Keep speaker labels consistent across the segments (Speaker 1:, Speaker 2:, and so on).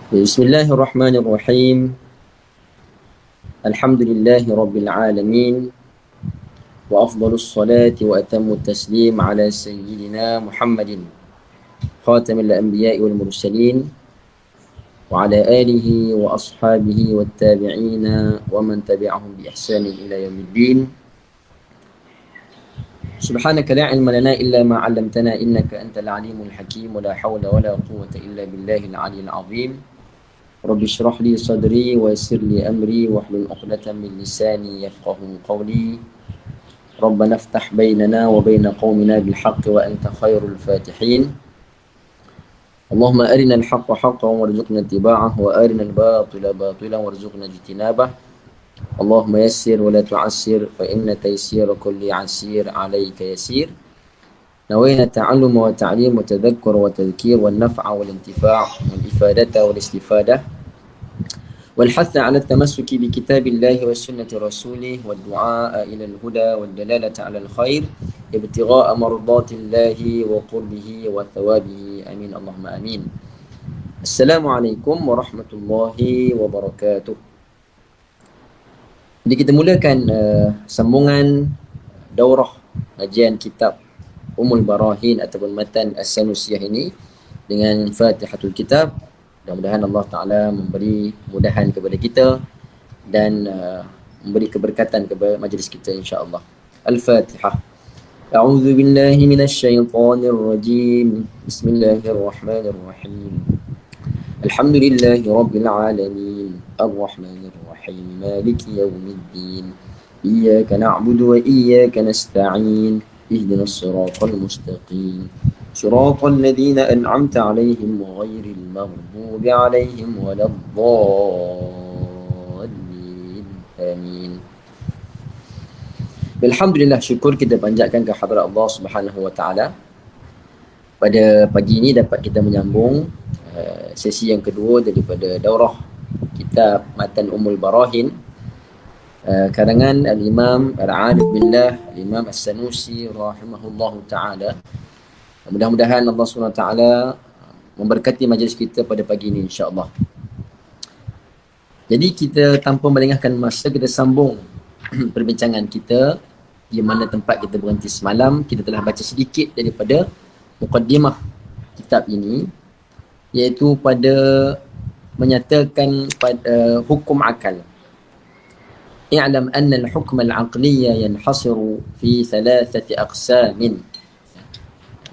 Speaker 1: Bismillahirrahmanirrahim. Alhamdulillahi rabbil alamin. Wa afdalus salati wa atammu taslim ala sayyidina Muhammadin khatamil anbiya'i wal mursalin wa ala alihi wa ashabihi wat tabi'ina wa man tabi'ahum bi ihsanin ila yaumiddin. Subhanaka la ilma lana illa ma 'allamtana innaka antal alimul hakim wa la hawla wa la quwwata illa billahil 'aliyyil 'azim. Rabbi shrah li sadri wa yassir li amri wahlul 'uqdatam min lisani yafqahu qawli. Rabbana iftah bainana wa baina qaumina bil haqqi wa anta khairul fatihin. Allahumma arina al-haqqa haqqan warzuqna ittiba'ah wa arina al-batila batilan warzuqna ijtinabah. Allahumma yassir wa la tu'assir fa inna taysira kulli 'asir 'alayka yasir. نوينا التعلم والتعليم والتذكر والتذكير والنفع والانتفاع والإفادة والاستفادة والحث على التمسك بكتاب الله وسنة رسوله والدعاء إلى الهدى والدلالة على الخير ابتغاء مرضات الله وقربه وثوابه آمين اللهم آمين. السلام عليكم ورحمة الله وبركاته. Jadi kita mulakan sambungan daurah kajian kitab Ummul Barahin ataupun matan As-Sanusiyah ini dengan Fatihatul Kitab. Mudah-mudahan Allah Ta'ala memberi kemudahan kepada kita dan memberi keberkatan kepada majlis kita insya-Allah. Al-Fatihah. A'udzu billahi minasy syaithanir rajim. Bismillahirrahmanirrahim. Alhamdulillahi rabbil alamin. Arrahmanir rahim. Maliki yaumiddin. Iyyaka na'budu wa iyyaka nasta'in. اهدنا الصراط المستقيم صراط الذين أنعمت عليهم غير المغضوب عليهم ولا الضالين آمين. Alhamdulillah, syukur kita panjatkan ke hadrat Allah Subhanahu wa taala. Pada pagi ini dapat kita menyambung sesi yang kedua daripada daurah kitab matan Ummul Barahin karangan Al-Imam Al-Arif Billah Al-Imam As-Sanusi rahimahullahu ta'ala. Mudah-mudahan Allah SWT memberkati majlis kita pada pagi ini insya-Allah. Jadi kita tanpa melengahkan masa, kita sambung perbincangan kita di mana tempat kita berhenti semalam. Kita telah baca sedikit daripada muqaddimah kitab ini, iaitu pada menyatakan pada hukum akal. I'lam anna al-hukm al-aqliyya yanhasiru fi thalathati aqsamin.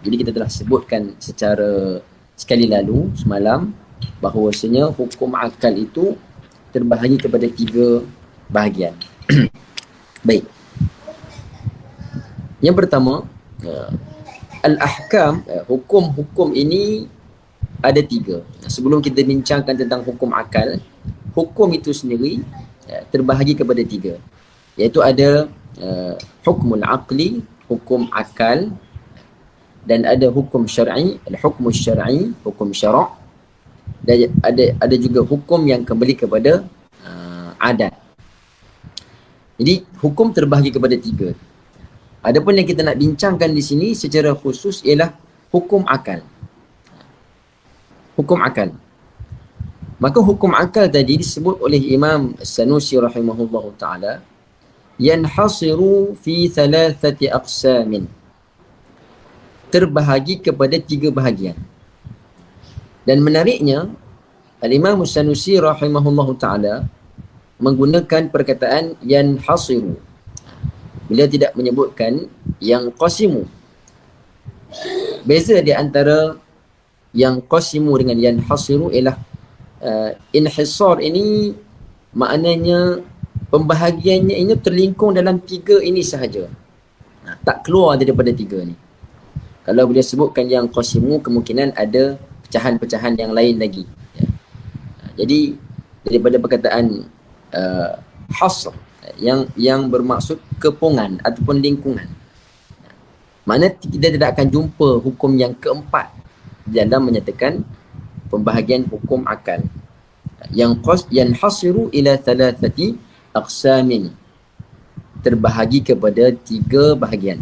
Speaker 1: Jadi kita telah sebutkan secara sekali lalu semalam bahawasanya hukum akal itu terbahagi kepada 3 bahagian. Baik. Yang pertama, al-ahkam, hukum-hukum ini ada 3. Sebelum kita bincangkan tentang hukum akal, hukum itu sendiri terbahagi kepada 3, iaitu ada hukmul aqli, hukum akal, dan ada hukum syar'i, al-hukmu syar'i, hukum syarak, dan ada juga hukum yang kembali kepada adat. Jadi hukum terbahagi kepada 3. Adapun yang kita nak bincangkan di sini secara khusus ialah hukum akal. Hukum akal. Maka hukum akal tadi disebut oleh Imam As-Sanusi rahimahullahu ta'ala yanhasiru fi thalathati aqsamin, terbahagi kepada 3 bahagian. Dan menariknya, Al-Imam As-Sanusi rahimahullahu ta'ala menggunakan perkataan yanhasiru. Beliau tidak menyebutkan yang qasimu. Beza di antara yang qasimu dengan yanhasiru ialah inhisar ini maknanya pembahagiannya ini terlingkung dalam 3 ini sahaja, tak keluar daripada 3 ni. Kalau boleh sebutkan yang qasimu, kemungkinan ada pecahan-pecahan yang lain lagi, ya. Jadi daripada perkataan hasr yang bermaksud kepungan ataupun lingkungan, mana kita tidak akan jumpa hukum yang keempat dalam menyatakan pembahagian hukum akal. Yang yanhasiru ila thalathati aqsamin, terbahagi kepada 3 bahagian,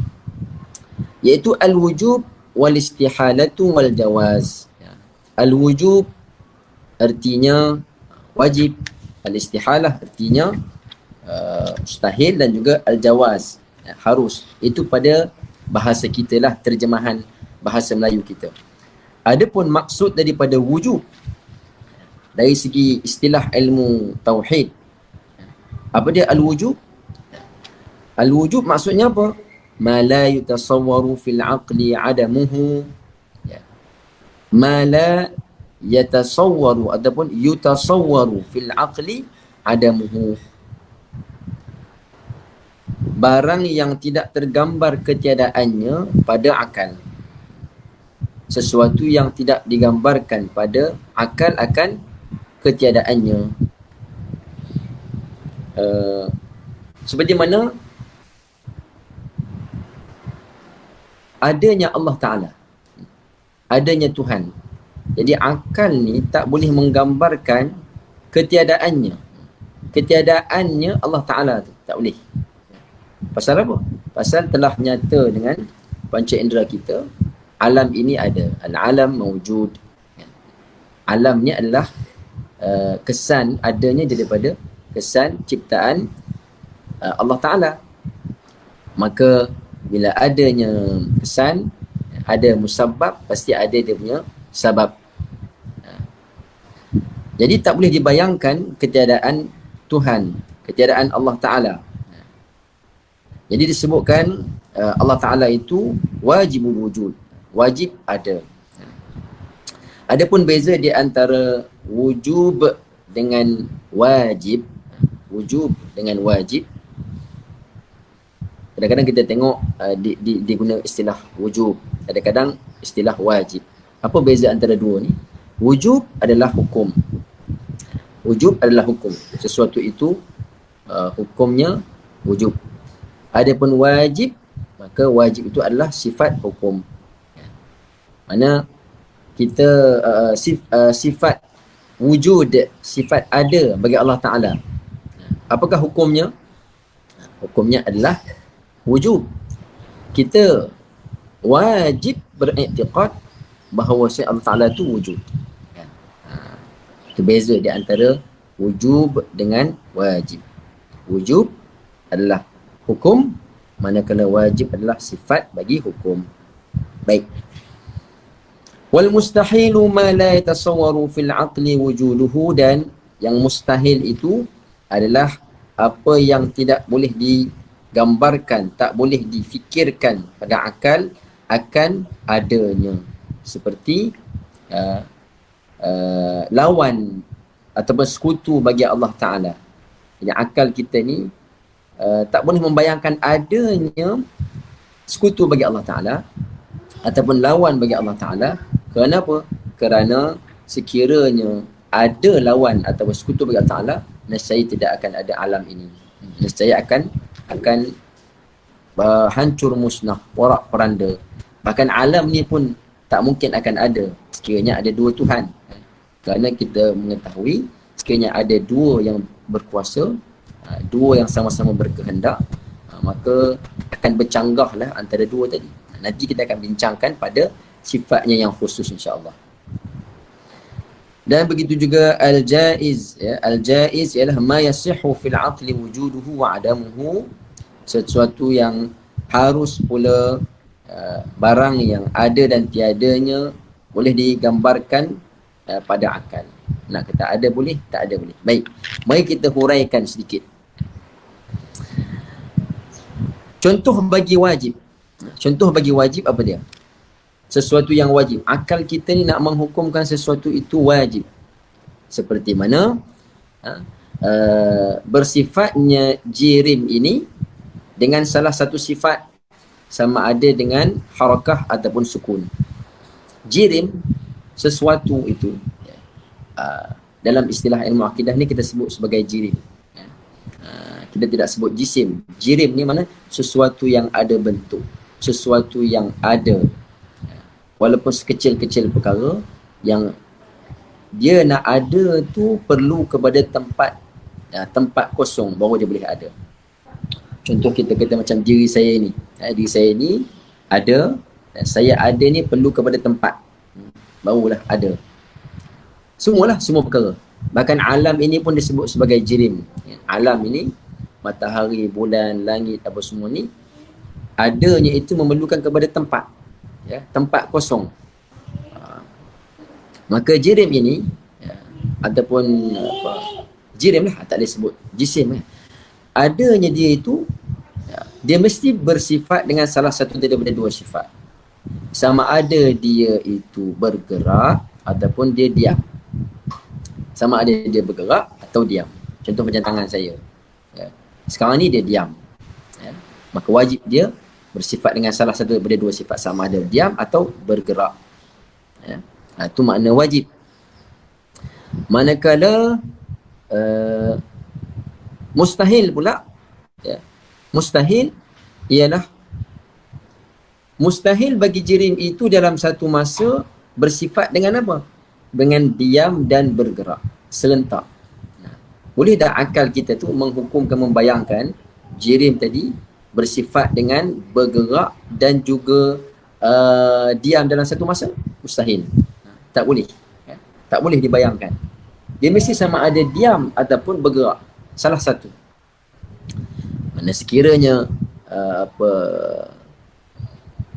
Speaker 1: iaitu al-wujub wal istihalatu wal jawaz. Al-wujub artinya wajib, al-istihalah artinya mustahil, dan juga al-jawaz, harus. Itu pada bahasa kita lah, terjemahan bahasa Melayu kita. Adapun maksud daripada wujub dari segi istilah ilmu tauhid, apa dia al-wujub? Al-wujub maksudnya apa? Ma la yutasawwaru fil aqli adamuhu, ma la yatasawwaru ataupun yutasawwaru fil aqli adamuhu, barang yang tidak tergambar ketiadaannya pada akal. Sesuatu yang tidak digambarkan pada akal akan ketiadaannya. Seperti mana adanya Allah Ta'ala, adanya Tuhan. Jadi akal ni tak boleh menggambarkan ketiadaannya. Ketiadaannya Allah Ta'ala tu tak boleh. Pasal apa? Pasal telah nyata dengan panca indera kita, alam ini ada. Al-alam mawjud. Alam ni adalah kesan adanya daripada kesan ciptaan Allah Ta'ala. Maka bila adanya kesan, ada musabbab, pasti ada dia punya sabab. Jadi tak boleh dibayangkan ketiadaan Tuhan, ketiadaan Allah Ta'ala. Jadi disebutkan Allah Ta'ala itu wajibul wujud, wajib ada. Adapun beza di antara wujub dengan wajib, wujub dengan wajib, kadang-kadang kita tengok diguna istilah wujub, kadang-kadang istilah wajib. Apa beza antara dua ni? Wujub adalah hukum. Wujub adalah hukum. Sesuatu itu hukumnya wujub. Adapun wajib, maka wajib itu adalah sifat hukum. Mana kita sifat wujud, sifat ada bagi Allah Ta'ala. Apakah hukumnya? Hukumnya adalah wujub. Kita wajib beriktiqad bahawa Allah Ta'ala itu wujud. Itu beza di antara wujub dengan wajib. Wujub adalah hukum, manakala wajib adalah sifat bagi hukum. Baik. Wal mustahilu ma la yatasawwaru fil aqli wujuduhu, dan yang mustahil itu adalah apa yang tidak boleh digambarkan, tak boleh difikirkan pada akal akan adanya. Seperti lawan ataupun sekutu bagi Allah Ta'ala. Jadi akal kita ni tak boleh membayangkan adanya sekutu bagi Allah Ta'ala ataupun lawan bagi Allah Ta'ala. Kenapa? Kerana sekiranya ada lawan atau sekutu bagi Allah Ta'ala, nescaya tidak akan ada alam ini. Nescaya akan hancur musnah, porak poranda. Bahkan alam ni pun tak mungkin akan ada sekiranya ada dua Tuhan. Kerana kita mengetahui sekiranya ada dua yang berkuasa, dua yang sama-sama berkehendak, maka akan bercanggah lah antara dua tadi. Nanti kita akan bincangkan pada sifatnya yang khusus, insya-Allah. Dan begitu juga al-jaiz, ya. Al-jaiz ialah ma yasihhu fil aqli wujuduhu wa adamuhu, sesuatu yang harus pula barang yang ada dan tiadanya boleh digambarkan pada akal. Nak kata ada boleh, tak ada boleh. Baik, mari kita huraikan sedikit. Contoh bagi wajib. Contoh bagi wajib apa dia? Sesuatu yang wajib. Akal kita ni nak menghukumkan sesuatu itu wajib. Seperti mana bersifatnya jirim ini dengan salah satu sifat, sama ada dengan harakah ataupun sukun. Jirim, sesuatu itu dalam istilah ilmu akidah ni kita sebut sebagai jirim. Kita tidak sebut jisim. Jirim ni mana? Sesuatu yang ada bentuk, sesuatu yang ada. Walaupun sekecil-kecil perkara yang dia nak ada tu perlu kepada tempat kosong baru dia boleh ada. Contoh kita kata macam diri saya ni. Diri saya ni ada, dan saya ada ni perlu kepada tempat, barulah ada. Semualah, semua perkara. Bahkan alam ini pun disebut sebagai jirim. Alam ini, matahari, bulan, langit, apa semua ni, adanya itu memerlukan kepada tempat. Ya, tempat kosong. Maka jirim ini, ya, ataupun apa, jirim lah, tak boleh sebut jisim lah. Adanya dia itu, ya, dia mesti bersifat dengan salah satu daripada dua sifat. Sama ada dia itu bergerak ataupun dia diam. Sama ada dia bergerak atau diam. Contoh macam tangan saya. Ya. Sekarang ni dia diam. Ya. Maka wajib dia bersifat dengan salah satu daripada dua sifat. Sama ada diam atau bergerak. Ya. Itu makna wajib. Manakala mustahil pula, ya, mustahil ialah mustahil bagi jirim itu dalam satu masa bersifat dengan apa? Dengan diam dan bergerak serentak. Boleh tak akal kita tu menghukumkan, membayangkan jirim tadi bersifat dengan bergerak dan juga diam dalam satu masa? Mustahil. Tak boleh. Ya. Tak boleh dibayangkan. Dia mesti sama ada diam ataupun bergerak. Salah satu. Mana sekiranya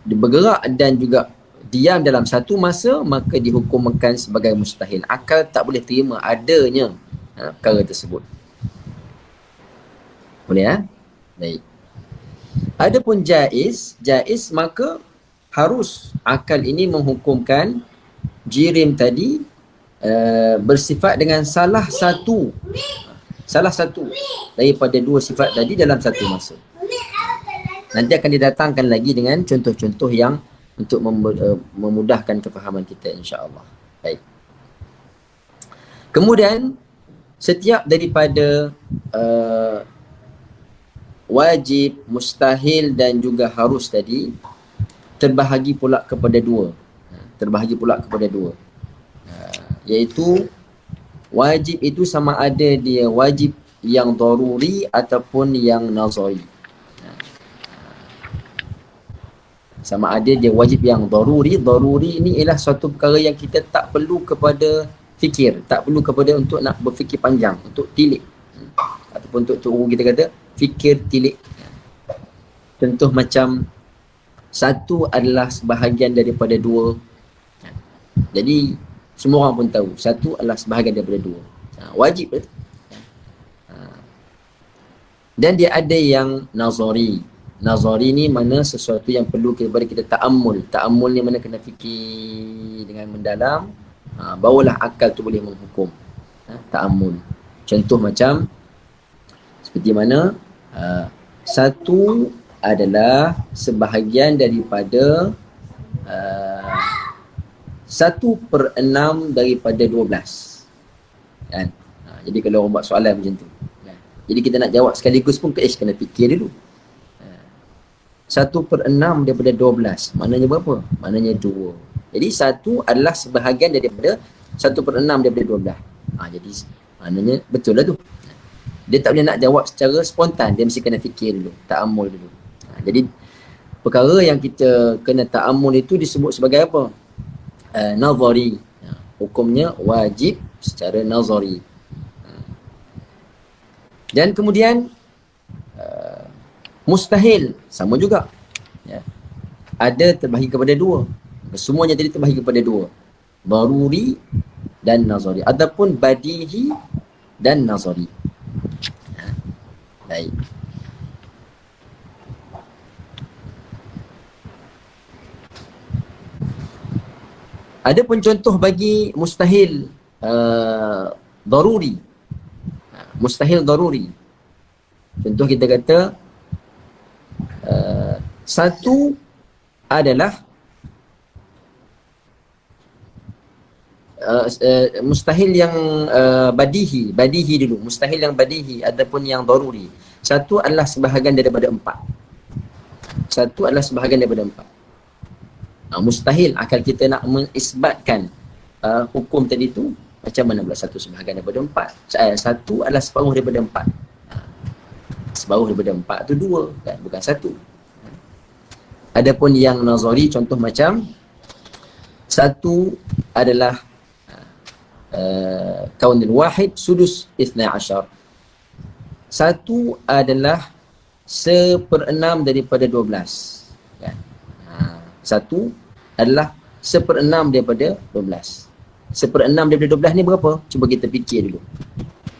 Speaker 1: dia bergerak dan juga diam dalam satu masa, maka dihukumkan sebagai mustahil. Akal tak boleh terima adanya perkara tersebut. Boleh ya? Baik. Adapun jaiz, maka harus akal ini menghukumkan jirim tadi bersifat dengan salah satu daripada dua sifat tadi dalam satu masa. Nanti akan didatangkan lagi dengan contoh-contoh yang untuk memudahkan kefahaman kita, insya-Allah. Baik. Kemudian setiap daripada wajib, mustahil dan juga harus tadi terbahagi pula kepada dua. Iaitu wajib itu sama ada dia wajib yang daruri ataupun yang nazari. Sama ada dia wajib yang daruri. Daruri ini ialah suatu perkara yang kita tak perlu kepada fikir, tak perlu kepada untuk nak berfikir panjang, untuk tilik, ataupun untuk guru kita kata fikir tilik. Contoh macam satu adalah sebahagian daripada dua. Jadi semua orang pun tahu satu adalah sebahagian daripada dua. Wajib betul. Dan dia ada yang nazari. Nazari ni mana sesuatu yang perlu kepada kita ta'ammul. Ta'ammul ni mana kena fikir dengan mendalam. Barulah akal tu boleh menghukum. Ta'ammul. Contoh macam seperti mana satu adalah sebahagian daripada 1/6 daripada 12. Kan? Jadi kalau orang buat soalan macam tu. Jadi kita nak jawab sekaligus pun kena fikir dulu. 1/6 daripada 12. Maknanya berapa? Maknanya 2. Jadi 1 adalah sebahagian daripada 1/6 daripada 12. Jadi maknanya betul lah tu. Dia tak boleh nak jawab secara spontan. Dia mesti kena fikir dulu. Ta'ammul dulu. Jadi perkara yang kita kena ta'ammul itu disebut sebagai apa? Nazari. Hukumnya wajib secara nazari. Dan kemudian mustahil sama juga. Ya. Ada terbahagi kepada dua. Semuanya tadi terbahagi kepada dua. Daruri dan nazari. Adapun badihi dan nazari. Baik. Ada pun contoh bagi mustahil daruri. Mustahil daruri. Contoh kita kata satu adalah mustahil yang badihi dulu. Mustahil yang badihi ataupun yang daruri. Satu adalah sebahagian daripada 4. Satu adalah sebahagian daripada 4. Mustahil akal kita nak mengisbatkan hukum tadi tu, macam mana pula satu sebahagian daripada 4? Satu adalah separuh daripada 4. Separuh daripada 4 tu 2 kan, bukan 1. Adapun yang nazari, contoh macam satu adalah kaunil wahid sudus ithna ashar. Satu adalah 1/6 daripada 12. Kan? Satu adalah 1/6 daripada 12. 1/6 daripada 12 ni berapa? Cuba kita fikir dulu.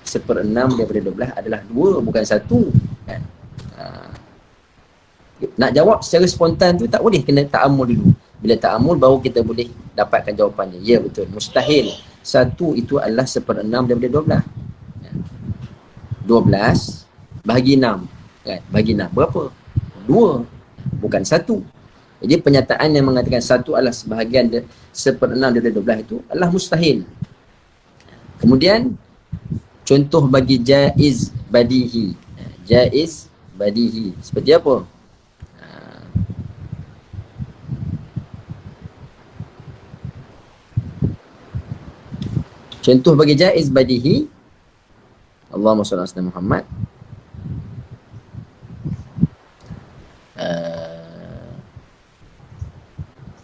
Speaker 1: 1/6 daripada 12 adalah 2, bukan 1. Kan? Nak jawab secara spontan tu tak boleh, kena ta'amul dulu. Bila ta'amul baru kita boleh dapatkan jawapannya. Ya, betul. Mustahil. 1 itu adalah 1/6 daripada 12. 12 bahagi 6. Kan? Bahagi 6 berapa? 2. Bukan 1. Jadi penyataan yang mengatakan 1 adalah sebahagian 1/6 daripada 12 itu adalah mustahil. Kemudian contoh bagi jaiz badihi. Jaiz badihi seperti apa? Contoh bagi jaiz badihi, Allahumma salli ala Muhammad.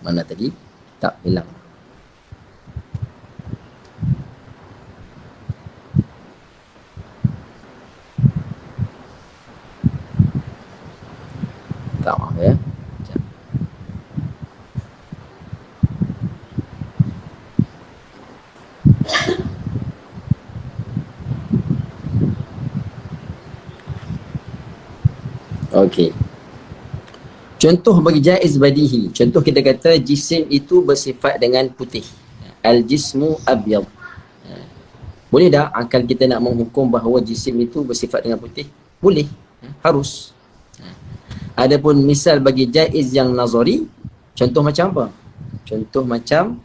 Speaker 1: Mana tadi? Tak, hilang. Tak, maaf ya. Okey. Contoh bagi jaiz badihi. Contoh kita kata jisim itu bersifat dengan putih. Al-jismu abyad. Boleh tak akal kita nak menghukum bahawa jisim itu bersifat dengan putih? Boleh. Harus. Adapun misal bagi jaiz yang nazari, contoh macam apa? Contoh macam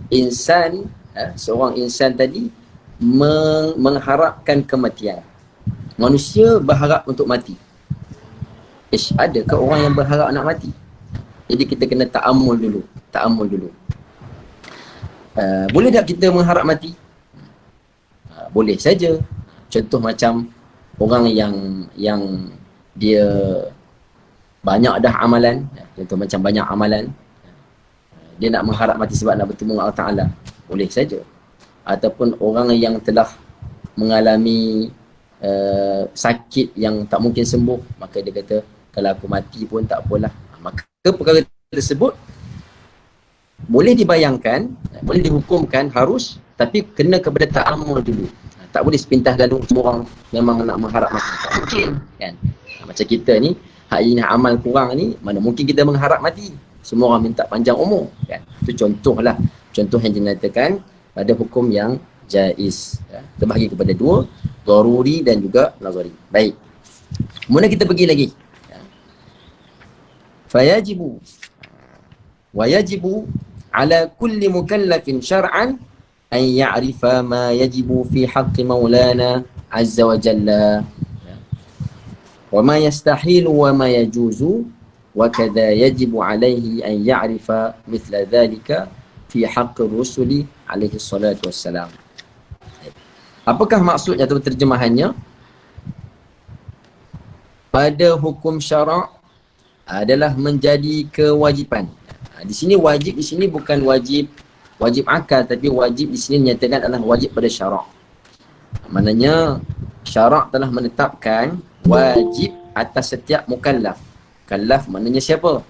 Speaker 1: insan, seorang insan tadi mengharapkan kematian. Manusia berharap untuk mati. Adakah orang yang berharap nak mati? Jadi kita kena ta'amul dulu. Ta'amul dulu. Boleh tak kita mengharap mati? Boleh saja. Contoh macam orang yang dia banyak dah amalan. Contoh macam banyak amalan. Dia nak mengharap mati sebab nak bertemu dengan Allah Ta'ala. Boleh saja. Ataupun orang yang telah mengalami sakit yang tak mungkin sembuh, maka dia kata kalau aku mati pun tak apalah. Maka perkara tersebut boleh dibayangkan, boleh dihukumkan, harus, tapi kena kepada ta'amul dulu. Tak boleh sepintas lalu semua orang memang nak mengharap mati. Tak mungkin kan. Macam kita ni, hari ni amal kurang ni, mana mungkin kita mengharap mati. Semua orang minta panjang umur kan. Itu contohlah. Contoh yang dinyatakan pada hukum yang jaiz. Terbahagi kepada 2, daruri dan juga nazari. Baik. Kemudian kita pergi lagi. Fayajibu wa yajibu ala kulli mukallafin syar'an an ya'rifa ma yajibu fi haqqi maulana azza wa jalla wa ma yastahilu wa ma yajuzu wa kadha yajibu alaihi an ya'rifa mithla dhalika fi haqqi rusuli alaihi salatu wassalam. Apakah maksudnya atau terjemahannya? Pada hukum syarak adalah menjadi kewajipan. Di sini wajib, di sini bukan wajib akal, tapi wajib di sini dinyatakan adalah wajib pada syarak. Maknanya syarak telah menetapkan wajib atas setiap mukallaf. Mukallaf maknanya siapa?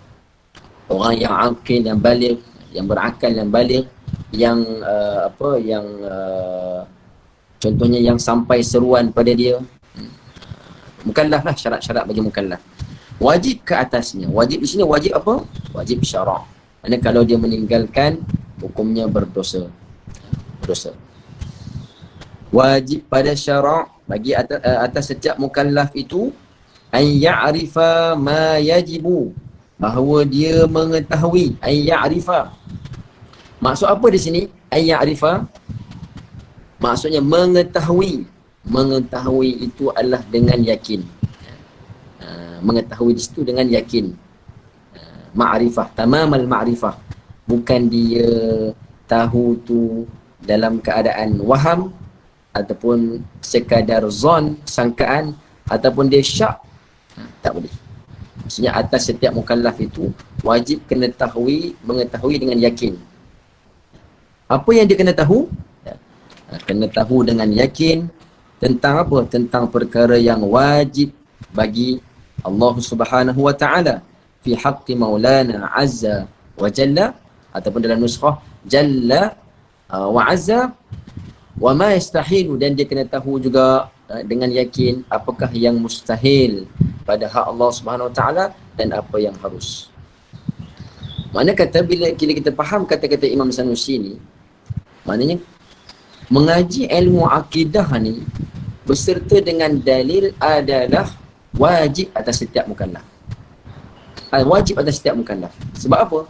Speaker 1: Orang yang akil, yang baligh, yang berakal, yang baligh, yang contohnya yang sampai seruan pada dia. Mukallaf lah, syarat-syarat bagi mukallaf. Wajib ke atasnya. Wajib di sini wajib apa? Wajib syarak. Maksudnya kalau dia meninggalkan, hukumnya berdosa. Berdosa. Wajib pada syarak bagi atas setiap mukallaf itu an ya'rifa ma yajibu, bahawa dia mengetahui. An ya'rifa. Maksud apa di sini? An ya'rifa maksudnya mengetahui. Mengetahui itu adalah dengan yakin. Mengetahui di situ dengan yakin. Ma'rifah, tamamal ma'rifah. Bukan dia tahu tu dalam keadaan waham, ataupun sekadar zon, sangkaan, ataupun dia syak. Tak boleh. Maksudnya atas setiap mukallaf itu wajib kena mengetahui dengan yakin. Apa yang dia kena tahu? Kena tahu dengan yakin tentang apa? Tentang perkara yang wajib bagi Allah Subhanahu wa taala fi haqqi Maulana Azza wa Jalla, ataupun dalam nuskhah Jalla wa Azza, wa ma yastahilu, dan dia kena tahu juga dengan yakin apakah yang mustahil pada hak Allah Subhanahu wa taala dan apa yang harus. Makna kata bila kita faham kata-kata Imam Sanusi ni, maknanya mengaji ilmu akidah ni beserta dengan dalil adalah wajib atas setiap mukallaf. Wajib atas setiap mukallaf. Sebab apa?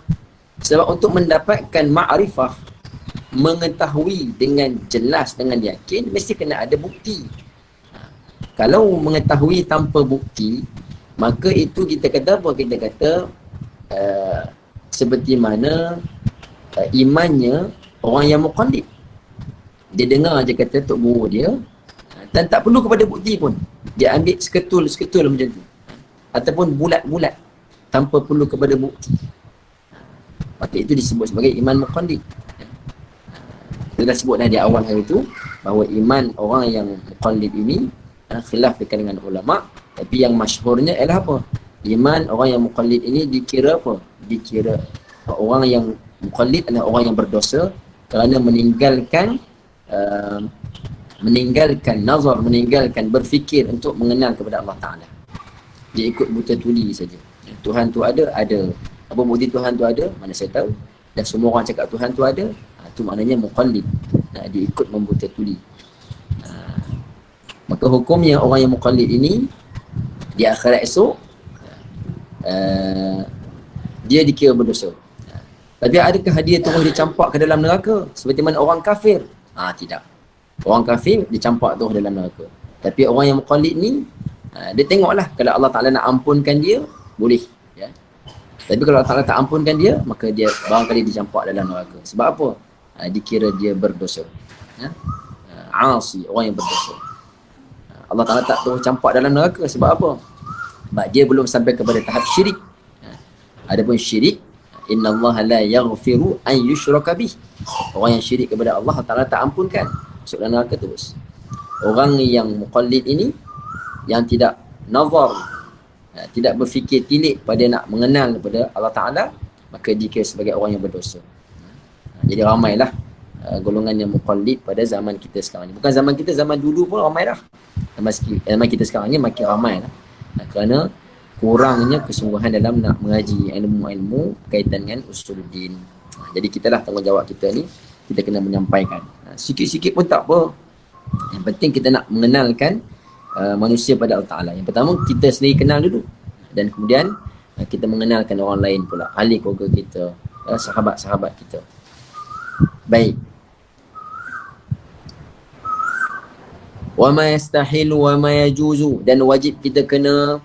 Speaker 1: Sebab untuk mendapatkan ma'rifah, mengetahui dengan jelas, dengan yakin, mesti kena ada bukti. Kalau mengetahui tanpa bukti, maka itu kita kata apa? Kita kata seperti mana imannya orang yang muqallid. Dia dengar je kata tok guru dia, dan tak perlu kepada bukti pun, dia ambil seketul macam tu, ataupun bulat-bulat tanpa perlu kepada bukti. Maka itu disebut sebagai iman muqallid. Kita dah sebut dah di awal hari itu bahawa iman orang yang muqallid ini khilaf di kalangan ulama, tapi yang masyhurnya ialah apa? Iman orang yang muqallid ini dikira apa? Dikira orang yang muqallid adalah orang yang berdosa kerana meninggalkan nazar, meninggalkan berfikir untuk mengenal kepada Allah Ta'ala. Dia ikut buta tuli saja. Tuhan tu ada. Apa bukti Tuhan tu ada? Mana saya tahu. Dan semua orang cakap Tuhan tu ada, itu maknanya muqallid. Dia ikut membuta tuli. Maka hukumnya orang yang muqallid ini di akhirat esok dia dikira berdosa. Tapi adakah dia terus dicampak ke dalam neraka seperti mana orang kafir? Tidak. Orang kafir dicampak terus dalam neraka. Tapi orang yang muqallid ni, dia tengoklah kalau Allah Ta'ala nak ampunkan dia, boleh. Ya. Tapi kalau Allah Ta'ala tak ampunkan dia, maka dia barangkali dicampak dalam neraka. Sebab apa? Dikira dia berdosa. Asi, orang yang berdosa. Allah Ta'ala tak terus campak dalam neraka. Sebab apa? Sebab dia belum sampai kepada tahap syirik. Adapun syirik, innallaha la yaghfiru an yushraka bih. Orang yang syirik kepada Allah Ta'ala tak ampunkan, masuk dalam neraka terus. Orang yang muqallid ini, yang tidak nazar, tidak berfikir tilik pada nak mengenal kepada Allah Ta'ala, maka dikira sebagai orang yang berdosa. Jadi ramailah golongan yang muqallid pada zaman kita sekarang ni. Bukan zaman kita, zaman dulu pun ramai dah. Zaman kita sekarang ni makin ramai lah. Kerana kurangnya kesungguhan dalam nak mengaji ilmu-ilmu kaitan dengan usuluddin. Jadi kita lah tanggungjawab kita ni, kita kena menyampaikan. Sikit-sikit pun tak apa. Yang penting kita nak mengenalkan manusia pada Allah Ta'ala. Yang pertama, kita sendiri kenal dulu. Dan kemudian kita mengenalkan orang lain pula. Ahli keluarga kita, sahabat-sahabat kita. Baik. Wa ma yastahilu wa ma yajuzu, dan wajib kita kena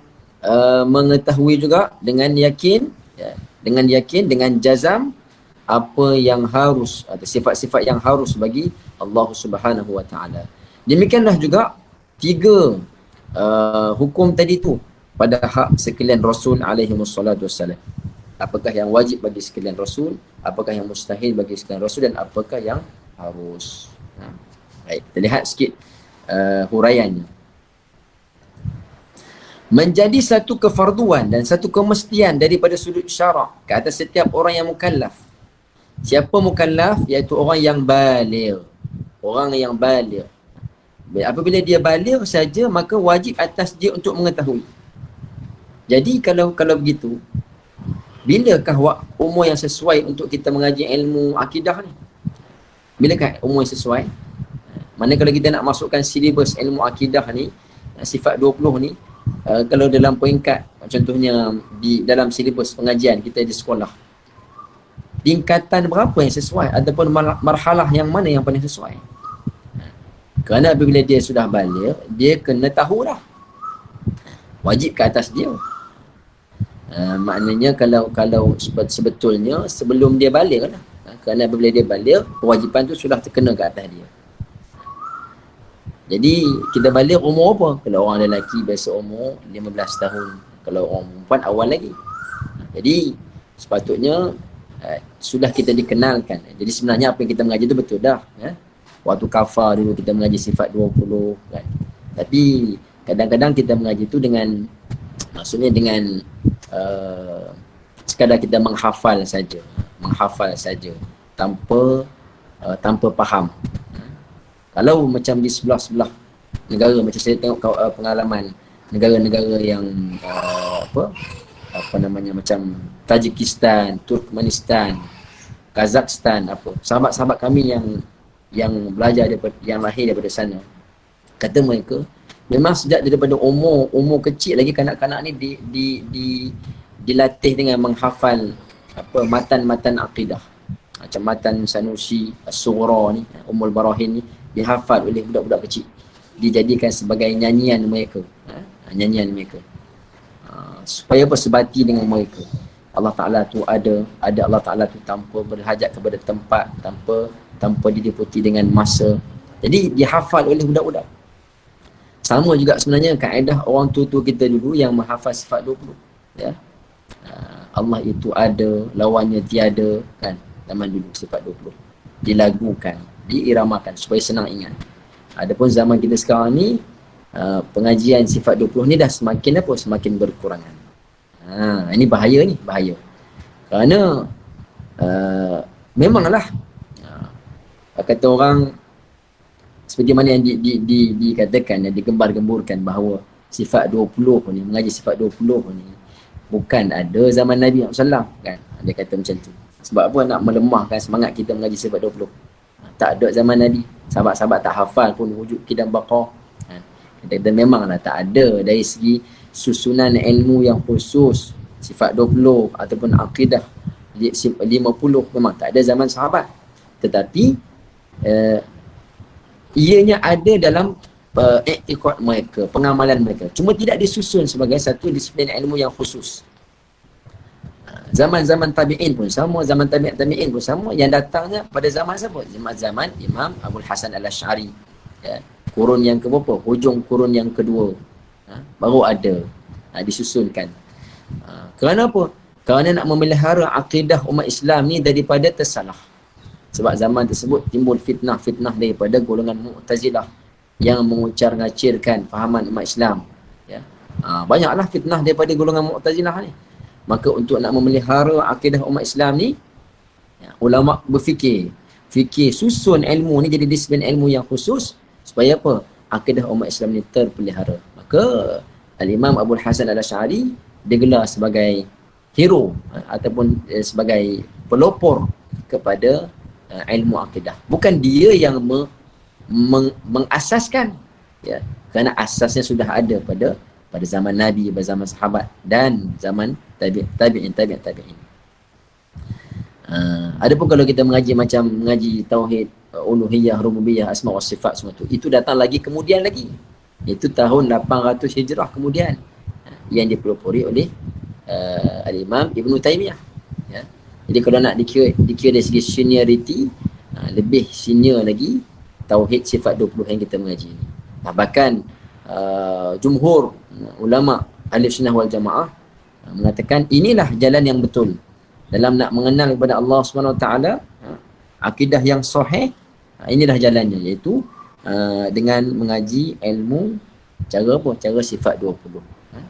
Speaker 1: mengetahui juga dengan yakin, dengan jazam apa yang harus, atau sifat-sifat yang harus bagi Allah Subhanahu wa taala. Demikianlah juga tiga hukum tadi tu pada hak sekalian Rasul alaihi wassalatu wassalam. Apakah yang wajib bagi sekalian Rasul, apakah yang mustahil bagi sekalian Rasul, dan apakah yang harus. Baik, kita lihat sikit huraiannya. Menjadi satu kefarduan dan satu kemestian daripada sudut syarak ke atas setiap orang yang mukallaf. Siapa mukallaf? Iaitu orang yang baligh. Orang yang baligh. Apabila dia baligh saja, maka wajib atas dia untuk mengetahui. Jadi kalau begitu, bilakah umur yang sesuai untuk kita mengaji ilmu akidah ni? Bilakah umur yang sesuai? Mana kalau kita nak masukkan silibus ilmu akidah ni, sifat 20 ni, kalau dalam peringkat, contohnya di dalam silibus pengajian kita di sekolah, tingkatan berapa yang sesuai ataupun marhalah yang mana yang paling sesuai? Kerana apabila dia sudah baligh, dia kena tahulah. Wajib ke atas dia. Maknanya kalau sebetulnya sebelum dia baligh lah. Kerana apabila dia baligh, kewajipan tu sudah terkena ke atas dia. Jadi kita balik umur apa? Kalau orang lelaki biasa umur 15 tahun. Kalau orang perempuan awal lagi. Jadi sepatutnya sudah kita dikenalkan. Jadi sebenarnya apa yang kita mengaji itu betul dah. waktu kafar dulu kita mengaji sifat 20 kan. Tapi kadang-kadang kita mengaji tu dengan, maksudnya dengan sekadar kita menghafal saja, tanpa faham. Kalau macam di sebelah-sebelah negara, macam saya tengok pengalaman negara-negara yang apa namanya, macam Tajikistan, Turkmenistan, Kazakhstan, sahabat-sahabat kami yang belajar daripada, yang lahir daripada sana, kata mereka memang sejak daripada umur kecil lagi kanak-kanak ni dilatih dengan menghafal matan-matan akidah. Macam matan Sanusi As-Sughra ni, Ummul Barahin ni, dihafal oleh budak-budak kecil, dijadikan sebagai nyanyian mereka, supaya bersebati dengan mereka. Allah Ta'ala tu ada Allah Ta'ala tu tanpa berhajat kepada tempat, tanpa diliputi dengan masa. Jadi dihafal oleh budak-budak. Sama juga sebenarnya kaedah orang tua-tua kita dulu yang menghafal sifat 20, ya. Allah itu ada, lawannya tiada, kan. Zaman dulu sifat 20 dilagukan, diiramakan supaya senang ingat. Adapun zaman kita sekarang ni, pengajian sifat 20 ni dah semakin berkurangan. Ini bahaya. Kerana memanglah kata orang, seperti mana yang dikatakan, yang digembar-gemburkan bahawa sifat 20 ni, mengaji sifat 20 ni bukan ada zaman Nabi SAW, kan. Dia kata macam tu. Sebab apa? Nak melemahkan semangat kita mengaji sifat 20. Tak ada zaman Nabi. Sahabat-sahabat tak hafal pun wujud Qidam Baqarah. Dan memanglah tak ada dari segi susunan ilmu yang khusus sifat 20 ataupun akidah 50, memang tak ada zaman sahabat. Tetapi ianya ada dalam i'tiqad mereka, pengamalan mereka. Cuma tidak disusun sebagai satu disiplin ilmu yang khusus. Zaman-zaman tabi'in pun sama, zaman tabi'in pun sama. Yang datangnya pada zaman siapa? Zaman Imam Abul Hasan Al-Asy'ari, ya. Kurun yang keberapa? Hujung kurun yang kedua, baru ada disusunkan. Kerana apa? Kerana nak memelihara akidah umat Islam ni daripada tersalah. Sebab zaman tersebut timbul fitnah daripada golongan Mu'tazilah yang mengucar-ngacirkan fahaman umat Islam, ya. Banyaklah fitnah daripada golongan Mu'tazilah ni. Maka untuk nak memelihara akidah umat Islam ni, ya, ulama berfikir susun ilmu ni jadi disiplin ilmu yang khusus supaya apa? Akidah umat Islam ni terpelihara. Maka Al-Imam Abul Hasan Al-Asy'ari digelar sebagai hero ataupun sebagai pelopor kepada ilmu akidah. Bukan dia yang mengasaskan, ya, kerana asasnya sudah ada pada zaman Nabi, pada zaman sahabat dan zaman tabi'in. Adapun kalau kita mengaji tauhid, uluhiyah, rububiyah, asma wa sifat, semua itu datang lagi kemudian lagi. Itu tahun 800 Hijrah kemudian, yang dipelopori oleh Al-Imam Ibn Taymiyah, ya. Jadi kalau nak dikira dari segi seniority, lebih senior lagi tauhid sifat 20 yang kita mengaji ni. Bahkan jumhur ulama ahli sunnah wal jamaah mengatakan inilah jalan yang betul dalam nak mengenal kepada Allah Subhanahu Wa Taala, akidah yang sahih. Inilah jalannya, iaitu dengan mengaji ilmu cara sifat 20,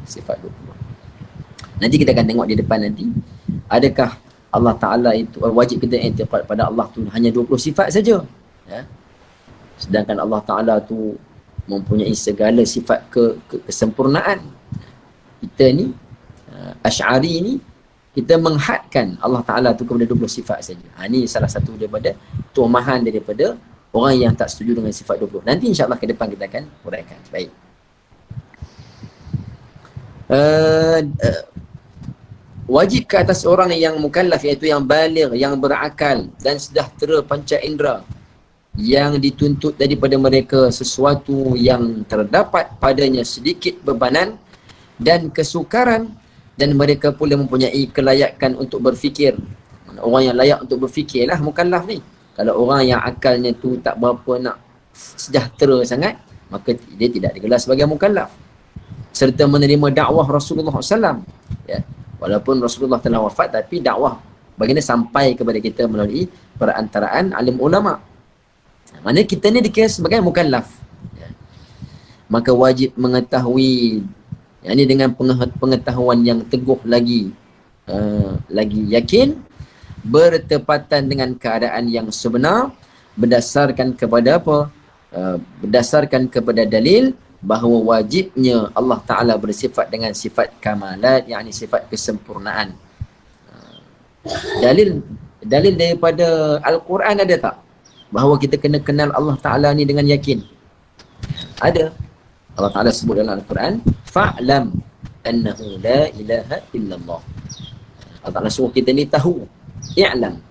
Speaker 1: sifat 20. Nanti kita akan tengok di depan nanti, adakah Allah Ta'ala itu wajib kita i'tiqad pada Allah tu hanya 20 sifat saja, ya? Sedangkan Allah Ta'ala tu mempunyai segala sifat kesempurnaan. Kita ni Asy'ari ni, kita menghadkan Allah Ta'ala tu kepada 20 sifat saja. Ini salah satu daripada tumahan daripada orang yang tak setuju dengan sifat 20. Nanti insyaAllah ke depan kita akan huraikan. Baik. Wajib ke atas orang yang mukallaf, iaitu yang baligh, yang berakal dan sejahtera panca indera, yang dituntut daripada mereka sesuatu yang terdapat padanya sedikit bebanan dan kesukaran, dan mereka pula mempunyai kelayakan untuk berfikir. Orang yang layak untuk berfikirlah mukallaf ni. Kalau orang yang akalnya tu tak berapa nak sejahtera sangat, maka dia tidak digelar sebagai mukallaf. Serta menerima dakwah Rasulullah SAW, ya. Walaupun Rasulullah telah wafat, tapi dakwah baginda sampai kepada kita melalui perantaraan alim ulama. Mana kita ni dikira sebagai mukallaf. Ya. Maka wajib mengetahui, ini dengan pengetahuan yang teguh lagi, lagi yakin, bertepatan dengan keadaan yang sebenar, berdasarkan kepada apa? Berdasarkan kepada dalil bahawa wajibnya Allah Ta'ala bersifat dengan sifat kamalat, yakni sifat kesempurnaan. Dalil daripada Al-Quran ada tak? Bahawa kita kena kenal Allah Ta'ala ni dengan yakin. Ada. Allah Ta'ala sebut dalam Al-Quran, fa'lam annahu la ilaha illallah. Allah Ta'ala suruh kita ni tahu, i'lam.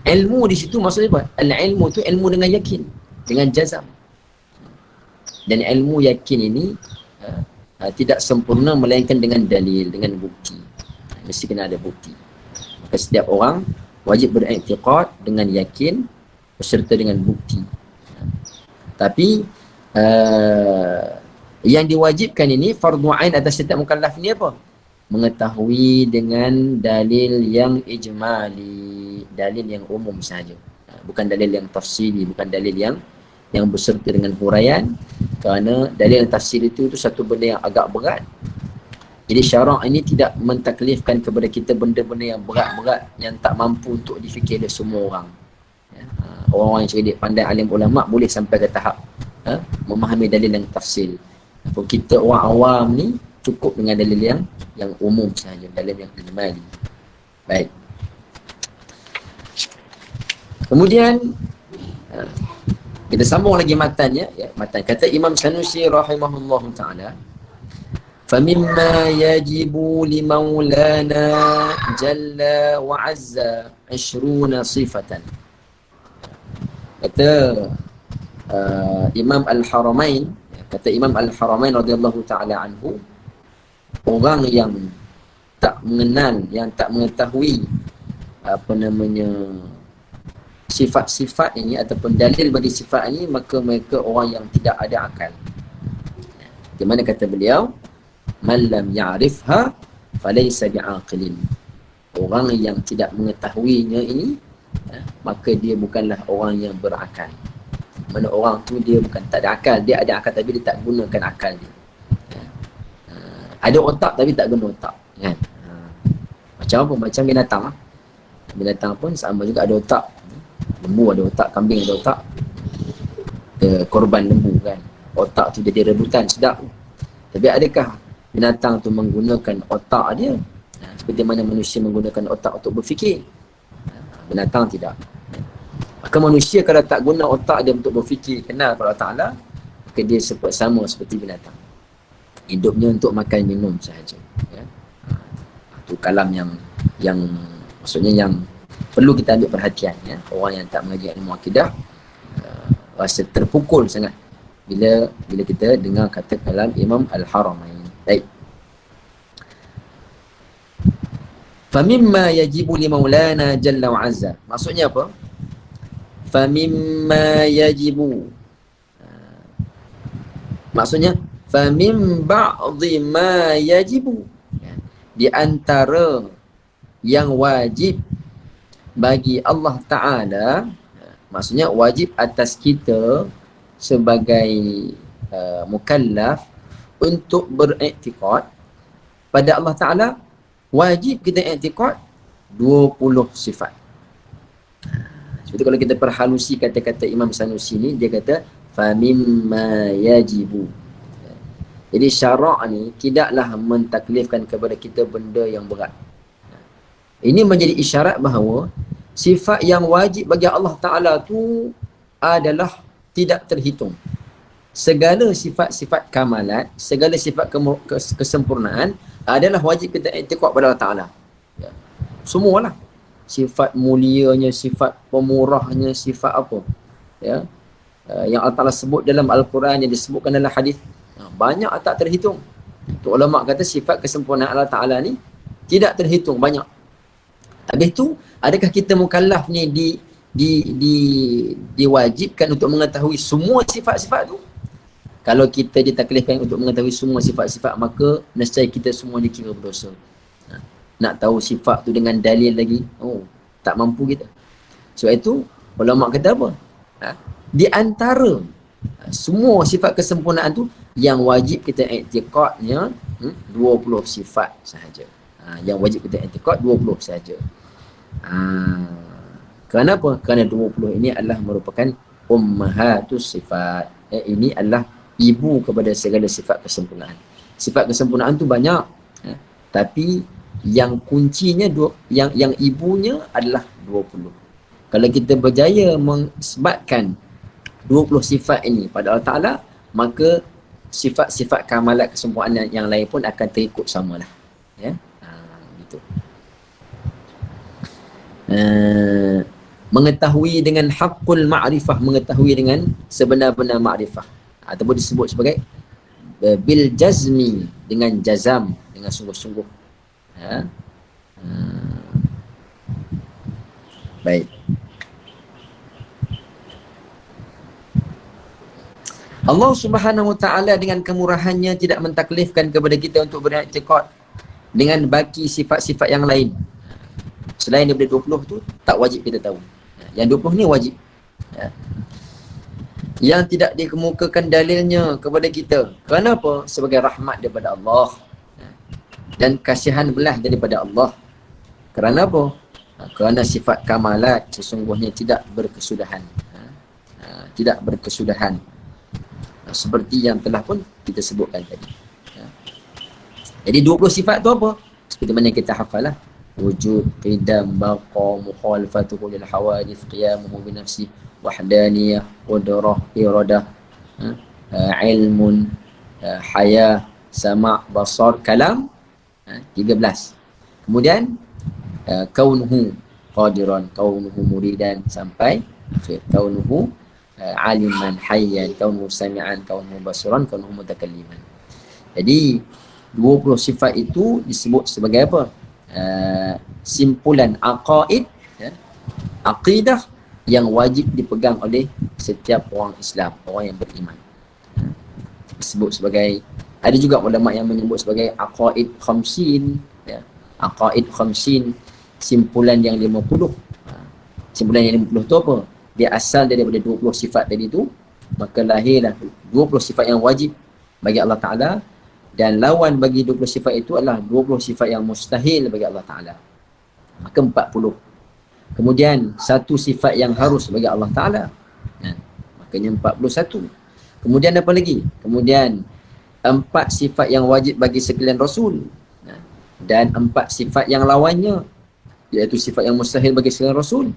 Speaker 1: Ilmu di situ maksudnya apa? Al-ilmu tu ilmu dengan yakin, dengan jazam. Dan ilmu yakin ini tidak sempurna melainkan dengan dalil, dengan bukti. Mesti kena ada bukti. Maka setiap orang wajib beriktikad dengan yakin beserta dengan bukti. Tapi yang diwajibkan ini fardu ain atas setiap mukallaf ni apa? Mengetahui dengan dalil yang ijmali, dalil yang umum sahaja. Bukan dalil yang tafsili, bukan dalil yang beserta dengan huraian, kerana dalil yang tafsir itu satu benda yang agak berat. Jadi syarak ini tidak mentaklifkan kepada kita benda-benda yang berat-berat yang tak mampu untuk difikir oleh semua orang. Orang-orang yang cerdik, pandai, alim, ulama boleh sampai ke tahap memahami dalil yang tafsir. Kalau kita orang awam ni cukup dengan dalil yang umum sahaja, dalil yang ijmali. Baik. Kemudian kita sambung lagi matannya, ya, matan kata Imam Sanusi rahimahullahu taala, فَمِمَّا يَجِبُ لِمَوْلَانَا جَلَّ وَعَزَّ 20 صِفَةً. Kata Imam Al-Haramain, kata Imam Al-Haramain radhiyallahu ta'ala anhu, orang yang tak mengenal, yang tak mengetahui sifat-sifat ini ataupun dalil bagi sifat ini, maka mereka orang yang tidak ada akal. Di mana kata beliau, man lam ya'rifha falaysa bi'aqilin. Orang yang tidak mengetahuinya ini, maka dia bukanlah orang yang berakal. Mana orang tu dia bukan tak ada akal, dia ada akal tapi dia tak gunakan akal dia. Ada otak tapi tak guna otak, kan? Macam apa? Macam binatang. Binatang pun sama juga, ada otak. Lembu ada otak, kambing ada otak. Korban lembu, kan? Otak tu jadi rebutan, sedap. Tapi adakah binatang tu menggunakan otak dia seperti mana manusia menggunakan otak untuk berfikir? Binatang tidak. Maka manusia kalau tak guna otak dia untuk berfikir, kenal kepada Allah Ta'ala, maka dia sama seperti binatang. Hidupnya untuk makan minum sahaja, ya. Itu kalam yang maksudnya yang perlu kita ambil perhatian, ya. Orang yang tak mengaji ilmu akidah rasa terpukul sangat bila kita dengar kata kalam Imam Al-Haramain. Baik. Famimma yajibu li maulana jalla wa azza. Maksudnya apa? Famimma yajibu. Maksudnya famim ba'dhi ma yajibu. Di antara yang wajib bagi Allah Ta'ala, maksudnya wajib atas kita sebagai mukallaf untuk beriktikad pada Allah Ta'ala, wajib kita iktikad 20 sifat. Seperti kalau kita perhalusi kata-kata Imam Sanusi ni, dia kata famimma yajibu. Jadi syarak ni tidaklah mentaklifkan kepada kita benda yang berat. Ini menjadi isyarat bahawa sifat yang wajib bagi Allah Ta'ala tu adalah tidak terhitung. Segala sifat-sifat kamalat, segala sifat kesempurnaan adalah wajib kita i'tiqad pada Allah Ta'ala. Ya. Semualah. Sifat mulianya, sifat pemurahnya, sifat apa. Ya. Yang Allah Ta'ala sebut dalam Al-Quran, yang disebutkan dalam hadis, banyak tak terhitung. Untuk ulama kata sifat kesempurnaan Allah Ta'ala ni tidak terhitung, banyak. Habis tu, adakah kita mukallaf ni diwajibkan untuk mengetahui semua sifat-sifat tu? Kalau kita ditaklifkan untuk mengetahui semua sifat-sifat, maka nescaya kita semua dikira berdosa. Nak tahu sifat tu dengan dalil lagi, tak mampu kita. Sebab itu ulama kata apa? Di antara semua sifat kesempurnaan tu, yang wajib kita i'tiqadnya 20 sifat sahaja. Yang wajib kita i'tiqad 20 sahaja. Kerana apa? Kerana 20 ini adalah merupakan ummahatus sifat. Ini adalah ibu kepada segala sifat kesempurnaan. Sifat kesempurnaan tu banyak, tapi yang kuncinya yang ibunya adalah 20. Kalau kita berjaya mengisbatkan 20 sifat ini pada Allah Ta'ala, maka sifat-sifat kamalat kesempurnaan yang lain pun akan terikut samalah. Ya? Gitu. Mengetahui dengan haqqul ma'rifah, mengetahui dengan sebenar-benar ma'rifah, ataupun disebut sebagai bil jazmi, dengan jazam, dengan sungguh-sungguh. Baik. Allah Subhanahu Wa Taala dengan kemurahannya tidak mentaklifkan kepada kita untuk beriktikad dengan baki sifat-sifat yang lain. Selain daripada 20 tu, tak wajib kita tahu. Yang 20 ni wajib. Yang tidak dikemukakan dalilnya kepada kita. Kerana apa? Sebagai rahmat daripada Allah. Dan kasihan belah daripada Allah. Kerana apa? Kerana sifat kamalat sesungguhnya tidak berkesudahan. Tidak berkesudahan. Seperti yang telah pun kita sebutkan tadi. Jadi 20 sifat tu apa? Seperti mana kita hafal lah. Wujud, qidam, baqa, mukhalafatuhu lil hawadith, qiyamuhu binafsi, wahdaniyah, qudrah, iradah, ilmun, hayah, sama', basar, kalam, 13. Kemudian kaunuhu qadiran, kaunuhu muridan, sampai akhir. Kaunuhu aliman, hayyan, kaunuhu sami'an, kaunuhu basiran, kaunuhu mutakalliman. Jadi 20 sifat itu disebut sebagai apa? Simpulan aqaid, aqidah yang wajib dipegang oleh setiap orang Islam, orang yang beriman. Disebut sebagai, ada juga ulama yang menyebut sebagai aqaid khamsin, aqaid khamsin, simpulan yang 50. Simpulan yang 50 tu apa? Dia asal daripada 20 sifat tadi tu, maka lahirlah 20 sifat yang wajib bagi Allah Ta'ala, dan lawan bagi 20 sifat itu adalah 20 sifat yang mustahil bagi Allah Ta'ala, maka 40. Kemudian satu sifat yang harus bagi Allah Ta'ala, makanya 41. Kemudian apa lagi? Kemudian 4 sifat yang wajib bagi sekalian Rasul, dan 4 sifat yang lawannya, iaitu sifat yang mustahil bagi sekalian Rasul.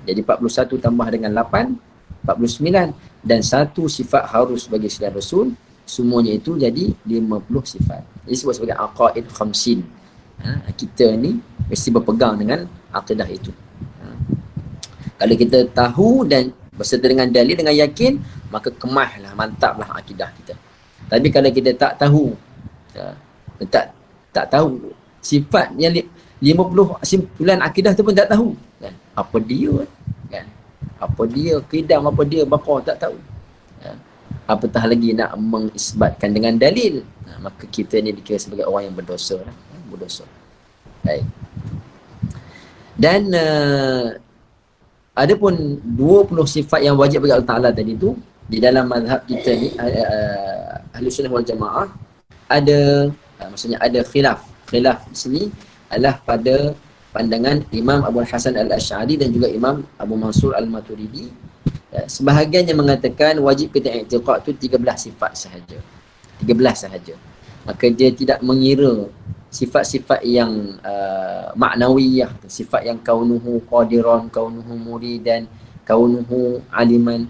Speaker 1: Jadi 41 tambah dengan 8, 49, dan satu sifat harus bagi sekalian Rasul. Semuanya itu jadi 50 sifat. Ini disebut sebagai aqaid khamsin. Kita ni mesti berpegang dengan akidah itu. Kalau kita tahu dan berserta dengan dalil, dengan yakin, maka kemahlah, mantaplah akidah kita. Tapi kalau kita tak tahu, tak tahu sifat yang 50 simpulan akidah tu pun tak tahu, kan? Apa dia, kan? Apa dia qidam, apa dia baqa, tak tahu. Apatah lagi nak mengisbatkan dengan dalil, maka kita ni dikira sebagai orang yang berdosa lah. Berdosa. Baik. Dan ada pun 20 sifat yang wajib bagi Allah Ta'ala tadi tu, di dalam mazhab kita ni, Ahli Sunnah wal Jamaah, ada maksudnya ada khilaf. Khilaf di sini adalah pada pandangan Imam Abu Hasan Al-Asy'ari dan juga Imam Abu Mansur Al-Maturidi. Sebahagian yang mengatakan wajib kita i'tiqad tu 13 sifat sahaja. 13 sahaja. Maka dia tidak mengira sifat-sifat yang maknawiyah, sifat yang kaunuhu qadiran, kaunuhu muridan, kaunuhu aliman.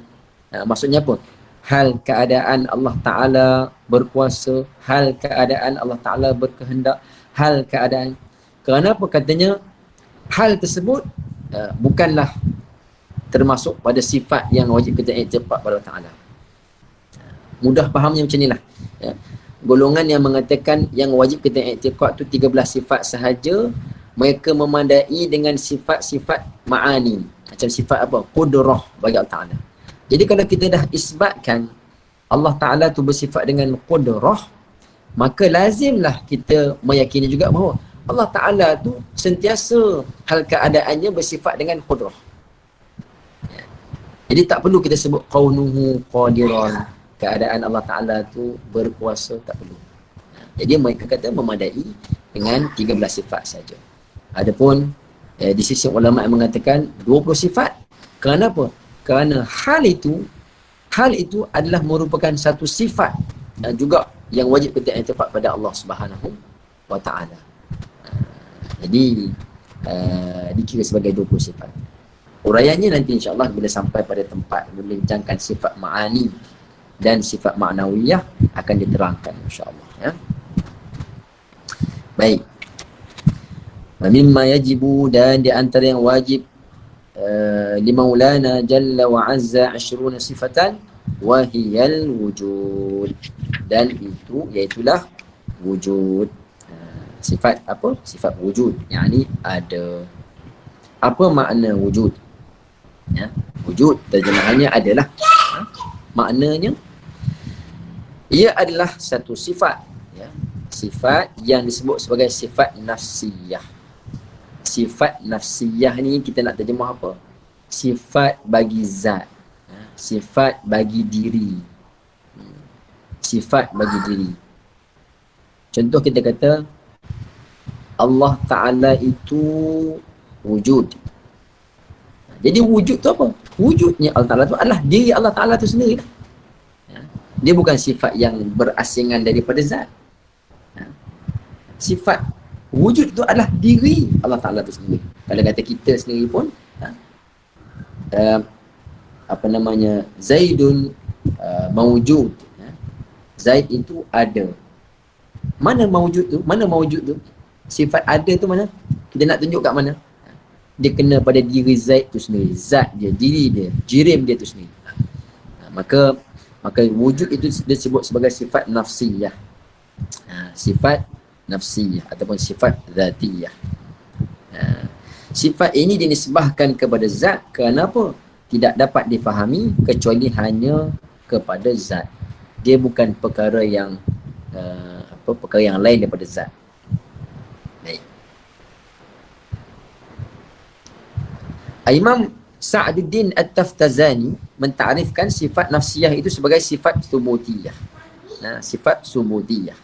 Speaker 1: Maksudnya apa? Hal keadaan Allah Ta'ala berkuasa, hal keadaan Allah Ta'ala berkehendak, hal keadaan. Kerana apa? Katanya hal tersebut bukanlah termasuk pada sifat yang wajib kita i'tiqad pada Allah Ta'ala. Mudah fahamnya macam inilah. Golongan yang mengatakan yang wajib kita i'tiqad tu 13 sifat sahaja, mereka memandai dengan sifat-sifat ma'ani. Macam sifat apa? Qudrah bagi Allah Ta'ala. Jadi kalau kita dah isbatkan Allah Ta'ala tu bersifat dengan qudrah, maka lazimlah kita meyakini juga bahawa Allah Ta'ala tu sentiasa hal keadaannya bersifat dengan qudrah. Jadi tak perlu kita sebut qaunuhu qadiran, keadaan Allah Ta'ala tu berkuasa, tak perlu. Jadi mereka kata memadai dengan 13 sifat saja. Adapun di sisi ulama yang mengatakan 20 sifat. Kerana apa? Kerana hal itu adalah merupakan satu sifat dan juga yang wajib kita i'tifad pada Allah Subhanahu wa Ta'ala. Jadi dikira sebagai 20 sifat. Uraiannya nanti insya-Allah bila sampai pada tempat membincangkan sifat ma'ani dan sifat ma'nawiyah akan diterangkan insya-Allah, ya. Baik. Mimma yajibu, dan di antara yang wajib li Maulana Jalla wa Azza 20 sifatan wa hiyal wujud, dan itu iaitulah wujud. Sifat apa? Sifat wujud, yakni ada. Apa makna wujud? Ya, wujud terjemahannya adalah, maknanya ia adalah satu sifat, ya, sifat yang disebut sebagai sifat nafsiyah. Sifat nafsiyah ni kita nak terjemah apa? Sifat bagi zat, sifat bagi diri, sifat bagi diri. Contoh kita kata Allah Ta'ala itu wujud. Jadi wujud tu apa? Wujudnya Allah Ta'ala tu adalah diri Allah Ta'ala tu sendiri. Dia bukan sifat yang berasingan daripada zat. Sifat wujud tu adalah diri Allah Ta'ala tu sendiri. Kalau kata kita sendiri pun, apa namanya, Zaidun mawujud. Zaid itu ada. Mana mawujud tu? Mana mawujud tu? Sifat ada tu mana? Kita nak tunjuk kat mana? Dia kena pada diri Zaid tu sendiri. Zat dia, diri dia, jirim dia tu sendiri. Maka wujud itu disebut sebagai sifat nafsiyah. Sifat nafsiyah ataupun sifat zatiyah. Sifat ini dinisbahkan kepada zat kerana apa? Tidak dapat difahami kecuali hanya kepada zat. Dia bukan perkara yang perkara yang lain daripada zat. Baik. Imam Sa'duddin At-Taftazani mentarifkan sifat nafsiyah itu sebagai sifat subutiyah. Sifat subutiyah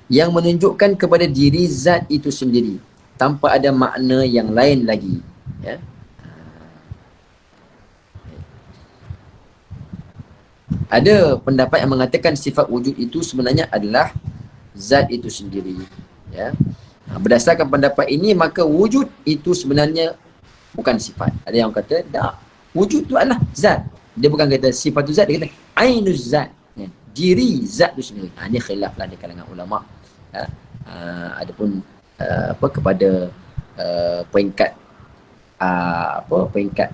Speaker 1: yang menunjukkan kepada diri zat itu sendiri tanpa ada makna yang lain lagi, ya. Ada pendapat yang mengatakan sifat wujud itu sebenarnya adalah zat itu sendiri, ya. Berdasarkan pendapat ini maka wujud itu sebenarnya bukan sifat. Ada yang kata tak, wujud tu adalah zat. Dia bukan kata sifat tu zat, dia kata ainuz zat, ya. Diri zat tu sendiri. Ini khilaf lah di kalangan ulama. Adapun kepada peringkat peringkat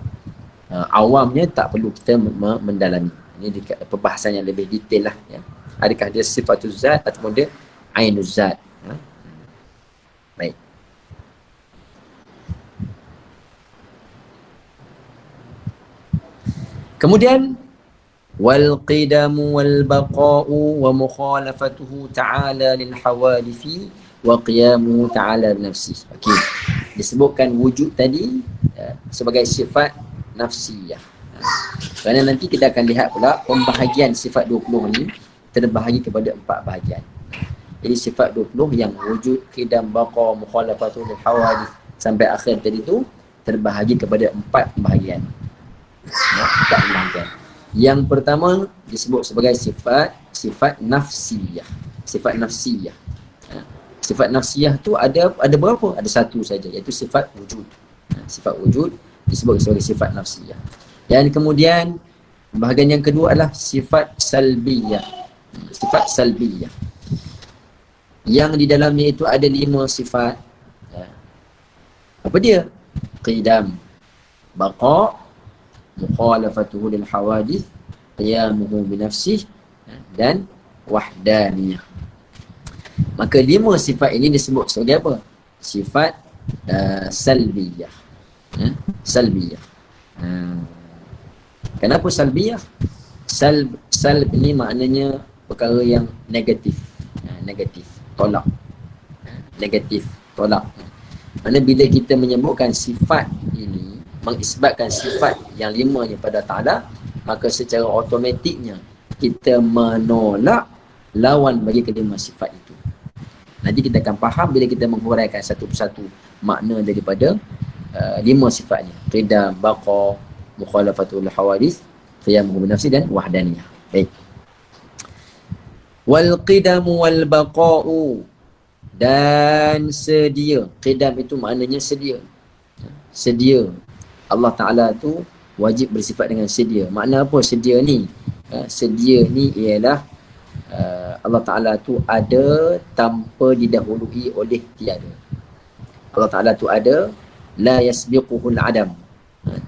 Speaker 1: awamnya tak perlu kita mendalami. Ini perbahasan yang lebih detail lah, ya. Adakah dia sifatuz zat ataupun dia ainuz zat, ya? Baik. Kemudian wal qidamu wal baqa'u wa mukhalafatuhu ta'ala lil hawadithi wa qiyamu ta'ala bi nafsihi. Okey. Disebutkan wujud tadi sebagai sifat nafsiyah. Kerana nanti kita akan lihat pula pembahagian sifat 20 ni terbahagi kepada 4 bahagian. Jadi sifat 20 yang wujud, qidam, baqa, mukhalafatuhu lil hawadith sampai akhir tadi tu terbahagi kepada 4 bahagian. Yang pertama disebut sebagai sifat nafsiyah. Sifat nafsiyah. Sifat nafsiyah tu ada berapa? Ada satu saja, iaitu sifat wujud. Sifat wujud disebut sebagai sifat nafsiyah. Dan kemudian bahagian yang kedua adalah sifat salbiyah. Sifat salbiyah, yang di dalamnya itu ada 5 sifat. Apa dia? Qidam, baqa, mukhalafatuhu lil hawadith, qiyamuhu bi nafsihi, dan wahdaniyah. Maka 5 sifat ini disebut sebagai apa? Sifat salbiyah. Salbiyah. Kenapa salbiyah? Salb ni maknanya perkara yang negatif. Negatif, tolak. Negatif, tolak. Maksudnya bila kita menyebutkan sifat ini, mengisbatkan sifat yang 5 ni pada Ta'ala, maka secara automatiknya kita menolak lawan bagi kelima sifat itu. Nanti kita akan faham bila kita menghuraikan satu persatu makna daripada 5 sifatnya. Qidam, baqa, mukhalafatul hawadith, qiyamuhu binafsi dan wahdaniyah. Baik. Wal qidamu wal baqa'u, dan sedia. Qidam itu maknanya sedia. Sedia. Allah Ta'ala tu wajib bersifat dengan sedia. Makna apa sedia ni? Sedia ni ialah Allah Ta'ala tu ada tanpa didahului oleh tiada. Allah Ta'ala tu ada, la yasbiquhul adam,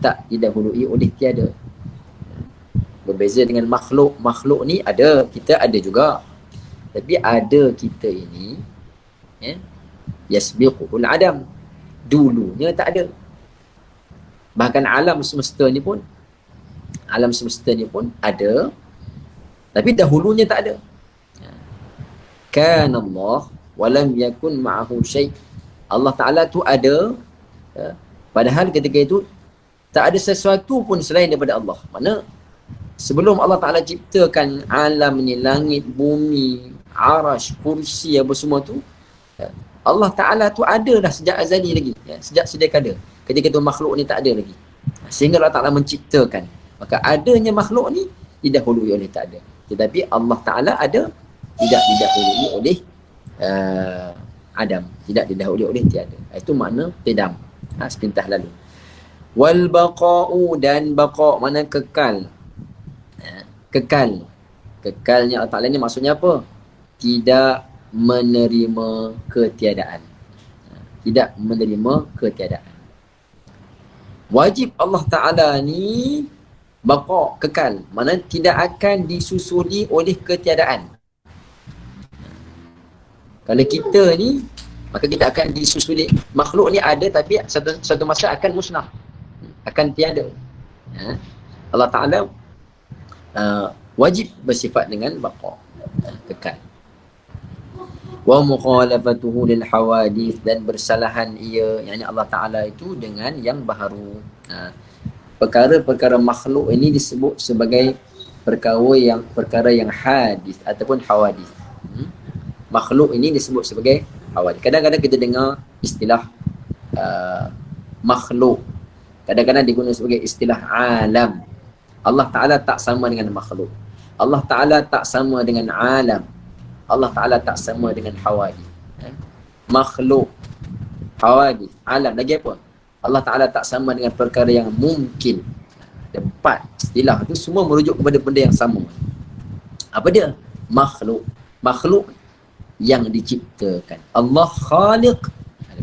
Speaker 1: tak didahului oleh tiada. Berbeza dengan makhluk. Makhluk ni ada, kita ada juga. Tapi ada kita ini, yasbiquhul adam, dulunya tak ada. Bahkan alam semesta ni pun ada, tapi dahulunya tak ada. Kan Allah walam yakun ma'ahu syai'. Allah Ta'ala tu ada, padahal ketika itu tak ada sesuatu pun selain daripada Allah. Mana sebelum Allah Ta'ala ciptakan alam ni, langit, bumi, arash, kursi, apa semua tu, Allah Ta'ala tu ada dah sejak azali lagi, sejak sedia kala. Ketika itu makhluk ni tak ada lagi, sehingga Allah Ta'ala menciptakan. Maka adanya makhluk ni didahului oleh tak ada. Tetapi Allah Ta'ala ada, tidak didahului oleh Adam, tidak didahului oleh tiada. Itu makna qidam, seperintah lalu. Wal baqa'u, dan baqa' mana kekal. Kekal. Kekalnya Allah Ta'ala ni maksudnya apa? Tidak menerima ketiadaan. Tidak menerima ketiadaan. Wajib Allah Ta'ala ni baqa', kekal. Mana tidak akan disusuli oleh ketiadaan. Kalau kita ni, maka kita akan disusuli. Makhluk ni ada, tapi satu masa akan musnah, akan tiada. Allah Ta'ala wajib bersifat dengan baqa', kekal. Wa mukhalafatuhu lil hawadith, dan bersalahan ia, yakni Allah Ta'ala itu dengan yang baharu. Perkara-perkara makhluk ini disebut sebagai perkara yang hadis ataupun hawadith. Makhluk ini disebut sebagai hawadith. Kadang-kadang kita dengar istilah makhluk, kadang-kadang digunakan sebagai istilah alam. Allah Ta'ala tak sama dengan makhluk. Allah Ta'ala tak sama dengan alam. Allah Ta'ala tak sama dengan hawadith. Makhluk, hawadith, alam, lagi apa? Allah Ta'ala tak sama dengan perkara yang mungkin. Ada 4 istilah tu, semua merujuk kepada benda yang sama. Apa dia? Makhluk. Makhluk yang diciptakan. Allah khaliq,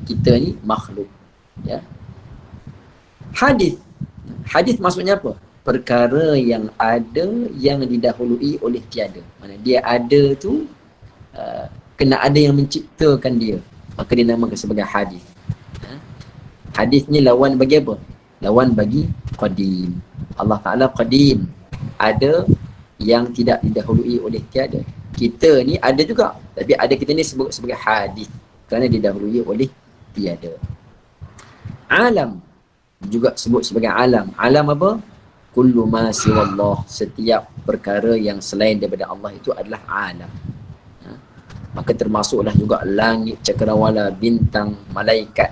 Speaker 1: kita ni makhluk. Ya. Hadis. Hadis maksudnya apa? Perkara yang ada, yang didahului oleh tiada. Mana dia ada tu, kena ada yang menciptakan dia, maka dinamakan sebagai hadis. Hadis ni lawan bagi apa? Lawan bagi qadim. Allah Ta'ala qadim, ada yang tidak didahului oleh tiada. Kita ni ada juga, tapi ada kita ni sebut sebagai hadis kerana didahului oleh tiada. Alam juga sebut sebagai alam. Alam apa? Kullu ma siwallah, setiap perkara yang selain daripada Allah itu adalah alam. Maka termasuklah juga langit, cakrawala, bintang, malaikat,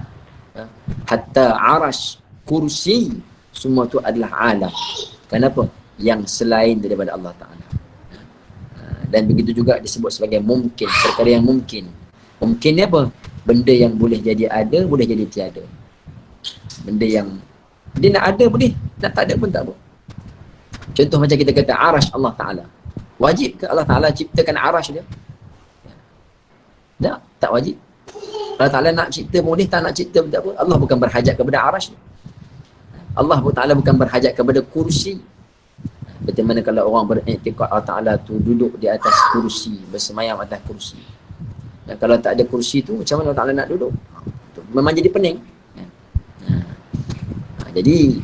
Speaker 1: hatta arash, kursi, semua itu adalah alam. Kenapa? Yang selain daripada Allah Ta'ala. Dan begitu juga disebut sebagai mungkin, perkara yang mungkin. Mungkin ni apa? Benda yang boleh jadi ada, boleh jadi tiada. Benda yang dia nak ada boleh, nak tak ada pun tak apa. Contoh macam kita kata arash Allah Ta'ala. Wajib ke Allah Ta'ala ciptakan arash dia? Tak wajib. Allah Ta'ala nak cipta boleh, tak nak cipta pun tak apa. Allah bukan berhajat kepada arash. Allah Ta'ala bukan berhajat kepada kursi. Bagaimana kalau orang beriktikad Allah Ta'ala tu duduk di atas kursi, bersemayam atas kursi. Dan kalau tak ada kursi tu, macam mana Allah Ta'ala nak duduk? Memang jadi pening. Jadi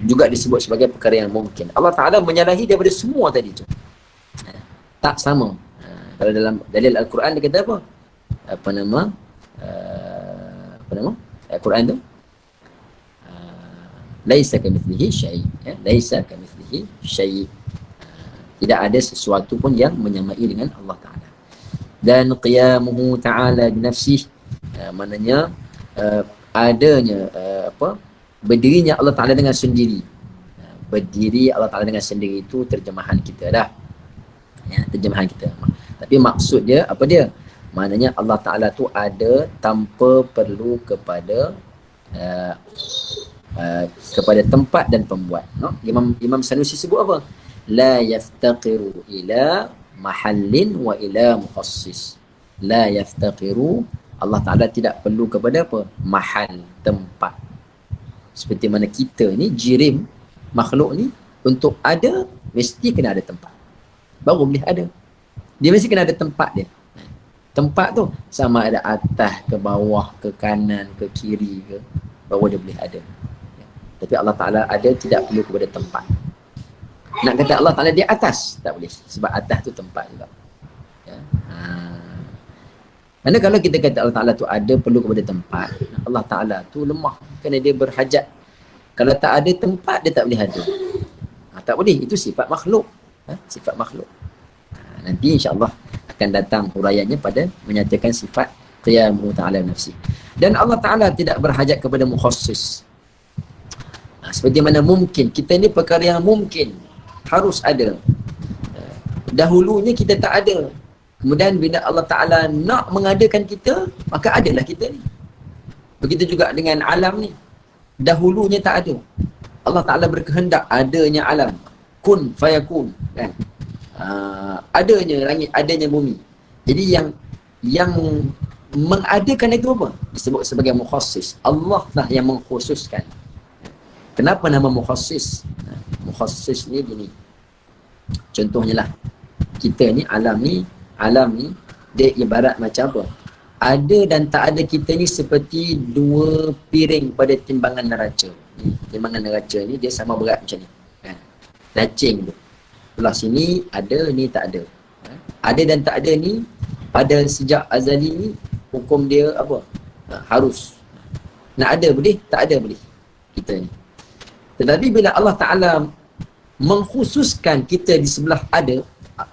Speaker 1: juga disebut sebagai perkara yang mungkin. Allah Ta'ala menyalahi daripada semua tadi tu. Tak sama. Kalau dalam dalil Al-Quran dia kata apa? Apa nama? Al-Quran tu? Laisa kamitslihi syai'. Ya, laisa kamitslihi syai'. Tidak ada sesuatu pun yang menyamai dengan Allah Ta'ala. Dan qiyamuhu ta'ala binafsih, maknanya adanya berdirinya Allah Ta'ala dengan sendiri. Berdiri Allah Ta'ala dengan sendiri itu terjemahan kita dah. Ya, terjemahan kita. Tapi maksud dia apa dia? Maknanya Allah Ta'ala tu ada tanpa perlu kepada kepada tempat dan pembuat. No? Imam Sanusi sebut apa? La yaftaqiru ila mahallin wa ila mukhassis. La yaftaqiru, Allah Ta'ala tidak perlu kepada apa? Mahal, tempat. Seperti mana kita ni, jirim, makhluk ni, untuk ada, mesti kena ada tempat. Baru boleh ada. Dia mesti kena ada tempat dia. Tempat tu, sama ada atas ke bawah, ke kanan, ke kiri ke, baru dia boleh ada. Tapi Allah Ta'ala ada, tidak perlu kepada tempat. Nak kata Allah Ta'ala di atas, tak boleh. Sebab atas tu tempat juga. Ya. Kerana kalau kita kata Allah Ta'ala tu ada, perlu kepada tempat, Allah Ta'ala tu lemah. Kerana dia berhajat. Kalau tak ada tempat, dia tak boleh ada. Tak boleh. Itu sifat makhluk. Sifat makhluk. Nanti insyaAllah akan datang huraiannya pada menyatakan sifat qiyamuhu ta'ala nafsi. Dan Allah Ta'ala tidak berhajat kepada mukhassis. Seperti mana mungkin. Kita ni perkara yang mungkin. Harus ada. Dahulunya kita tak ada. Kemudian bila Allah Ta'ala nak mengadakan kita, maka adalah kita ni. Begitu juga dengan alam ni. Dahulunya tak ada. Allah Ta'ala berkehendak adanya alam. Kun fayakun. Kan? Adanya langit, adanya bumi. Jadi yang mengadakan itu apa? Disebut sebagai mukhassis. Allah lah yang mengkhususkan. Kenapa nama mukhassis? Mukhassis ni gini. Contohnya lah. Kita ni, alam ni, dia ibarat macam apa? Ada dan tak ada kita ni seperti dua piring pada timbangan neraca. Timbangan neraca ni dia sama berat macam ni. Kan? Racing tu. Belah sini ada, ni tak ada. Ada dan tak ada ni, pada sejak azali ni, hukum dia apa? Harus. Nak ada boleh, tak ada boleh. Kita ni. Tetapi bila Allah Ta'ala mengkhususkan kita di sebelah ada,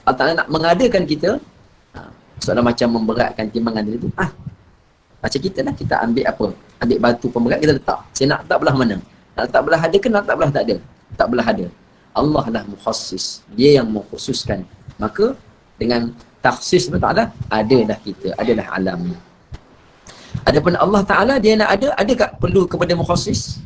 Speaker 1: Allah Ta'ala nak mengadakan kita, soalan macam memberatkan timbangan dia tu. Macam kita lah, kita ambil apa? Ambil batu pemberat, kita letak. Saya nak letak belah mana? Nak letak belah ada ke nak letak belah tak ada? Tak belah ada. Allah lah mukhassis. Dia yang mengkhususkan. Maka dengan takhsis Allah Ta'ala, adalah kita, adalah alam ni. Adapun Allah Ta'ala, dia nak ada tak perlu kepada mukhassis?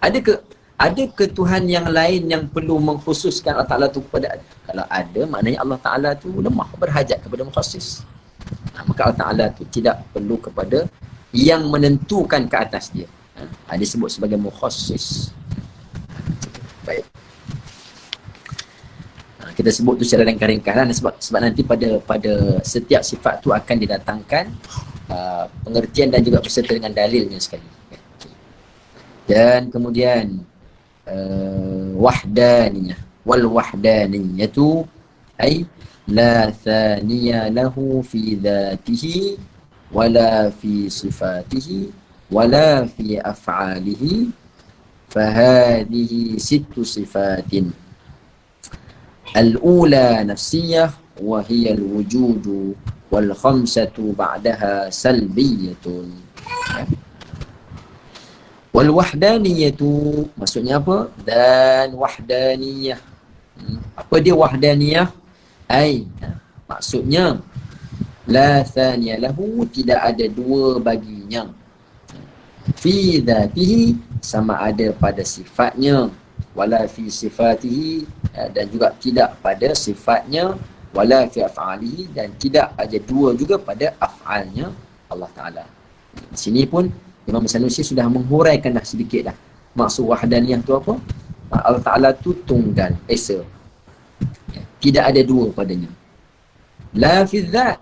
Speaker 1: Ada ke Tuhan yang lain yang perlu mengkhususkan Allah Ta'ala tu kepada? Kalau ada, maknanya Allah Ta'ala tu lemah, berhajat kepada mukhassis. Maka Allah Ta'ala tu tidak perlu kepada yang menentukan ke atas dia. Dia sebut sebagai mukhassis. Baik. Kita sebut tu secara ringkas-ringkas lah, sebab nanti pada setiap sifat tu akan didatangkan pengertian dan juga beserta dengan dalilnya sekali. Dan kemudian wahdaniyah. Wal wahdaniyatu ay la thaniya lahu fi dhatihi wala fi sifatihi wala fi af'alihi, fahadhihi sittu sifatin. Al-ula nafsiyah wa hiya al-wujudu wal khamsatu ba'daha salbiyatun. Wal wahdaniyatu maksudnya apa? Dan wahdaniyah. Apa dia wahdaniyah? Maksudnya la thaniya lahu, tidak ada dua baginya. Fi dhatihi, sama ada pada sifatnya, wala fi sifatihi, dan juga tidak pada sifatnya, wala fi af'alihi, dan tidak ada dua juga pada af'alnya Allah Ta'ala. Di sini pun Imam Sanusi sudah menghuraikan dah sedikit dah. Maksud wahdaniyah tu apa? Allah Ta'ala tu tunggal, esa. Tidak ada dua padanya. La fi dzat,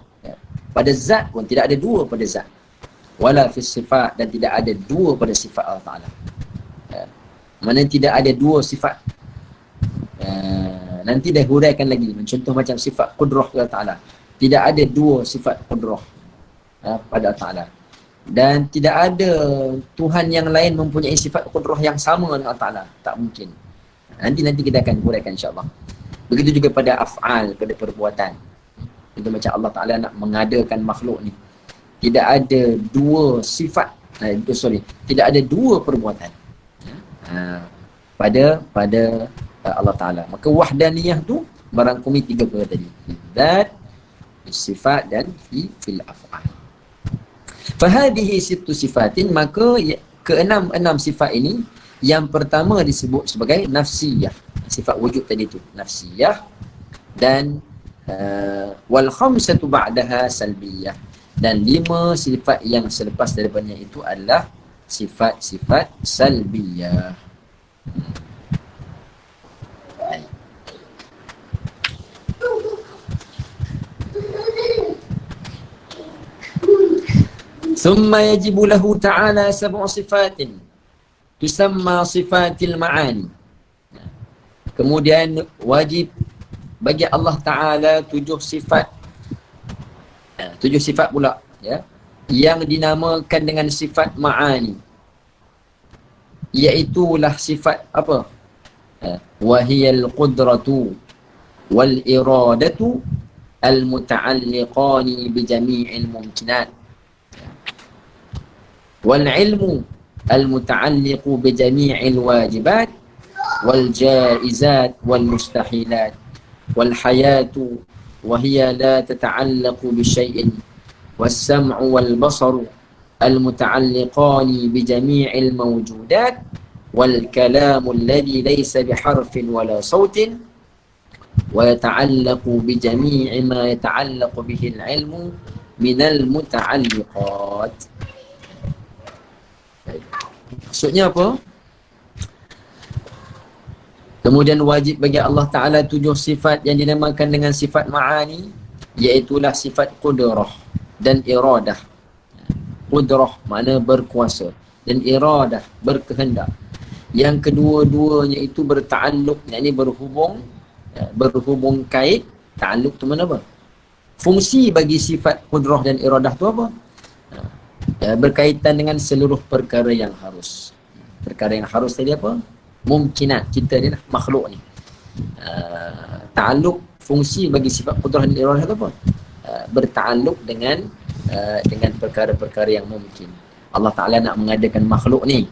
Speaker 1: pada zat pun tidak ada dua pada zat. Wala fi sifat, dan tidak ada dua pada sifat Allah Ta'ala. Mana tidak ada dua sifat. Nanti dah huraikan lagi. Contoh macam sifat qudrah Allah Ta'ala. Tidak ada dua sifat qudrah pada Allah Ta'ala. Dan tidak ada Tuhan yang lain mempunyai sifat qudrah yang sama dengan Allah Ta'ala. Tak mungkin. Nanti kita akan huraikan insyaAllah. Begitu juga pada af'al, pada perbuatan. Itu macam Allah Ta'ala nak mengadakan makhluk ni. Tidak ada dua sifat, tidak ada dua perbuatan pada Allah Ta'ala. Maka wahdaniyah tu merangkumi tiga perkara tadi. Zat, sifat dan fil af'al. Fahadihi sittu sifatin, maka keenam sifat ini, yang pertama disebut sebagai nafsiyah. Sifat wujud tadi tu nafsiyah, dan wal khamsatu ba'daha salbiyah, dan 5 sifat yang selepas daripadanya itu adalah sifat-sifat salbiyah. Thumma yajibu lahu ta'ala sab'u sifatin tusamma sifatil ma'ani. Kemudian wajib bagi Allah Ta'ala 7 sifat. 7 sifat pula, ya, yang dinamakan dengan sifat ma'ani, iaitulah sifat apa? Wahiyal qudratu wal iradatu al muta'alliqani bi jami'il mumkinat, wal ilmu al muta'alliqu bi jami'il wajibat wal jaizat wal mustahilat, wal hayatu wa hiya la tata'allaqu bi syai'in, was sam'u wal basaru al muta'alliqani bi jami'il mawjudat, wal kalamu alladhi laysa bi harfin wala sautin, wa yata'allaqu bi jami'i ma yata'allaqu bihi al ilmu min al muta'alliqat. Maksudnya apa? Kemudian wajib bagi Allah Ta'ala 7 sifat yang dinamakan dengan sifat ma'ani, iaitulah sifat qudrah dan iradah. Qudrah makna berkuasa, dan iradah berkehendak. Yang kedua-duanya itu berta'alluq, yakni berhubung kait. Ta'alluq tu mana apa? Fungsi bagi sifat qudrah dan iradah tu apa? Berkaitan dengan seluruh perkara yang harus. Perkara yang harus tadi apa? Mumkinat kita ni lah, makhluk ni. Ta'alluq, fungsi bagi sifat qudrah dan iradah tu apa? Berta'alluq dengan perkara-perkara yang mungkin. Allah Ta'ala nak mengadakan makhluk ni,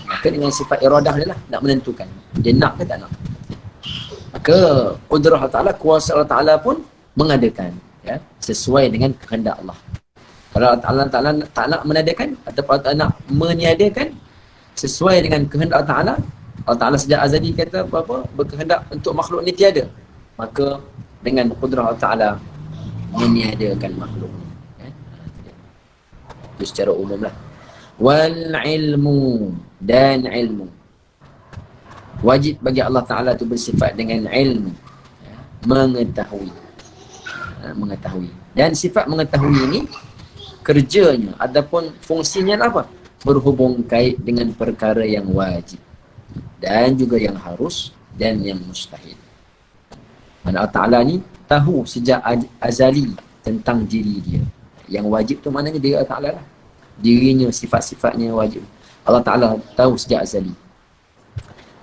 Speaker 1: maka dengan sifat iradah dia lah, nak menentukan dia nak ke tak nak. Maka qudrah Allah Ta'ala, kuasa Allah Ta'ala pun mengadakan, ya, sesuai dengan kehendak Allah. Kalau Allah Ta'ala tak nak mengadakan ataupun Allah Ta'ala nak meniadakan sesuai dengan kehendak Allah Ta'ala, Allah Ta'ala sejak azali kata apa, berkehendak untuk makhluk ni tiada, maka dengan qudrah Allah Ta'ala meniadakan makhluk ni, ya? Itu secara umum lah. Wal ilmu, dan ilmu, wajib bagi Allah Ta'ala tu bersifat dengan ilmu, ya? Mengetahui. Dan sifat mengetahui ini kerjanya ataupun fungsinya apa? Berhubung kait dengan perkara yang wajib dan juga yang harus dan yang mustahil. Allah Ta'ala ni tahu sejak azali tentang diri dia. Yang wajib tu maknanya diri Allah Ta'ala lah. Dirinya, sifat-sifatnya wajib. Allah Ta'ala tahu sejak azali.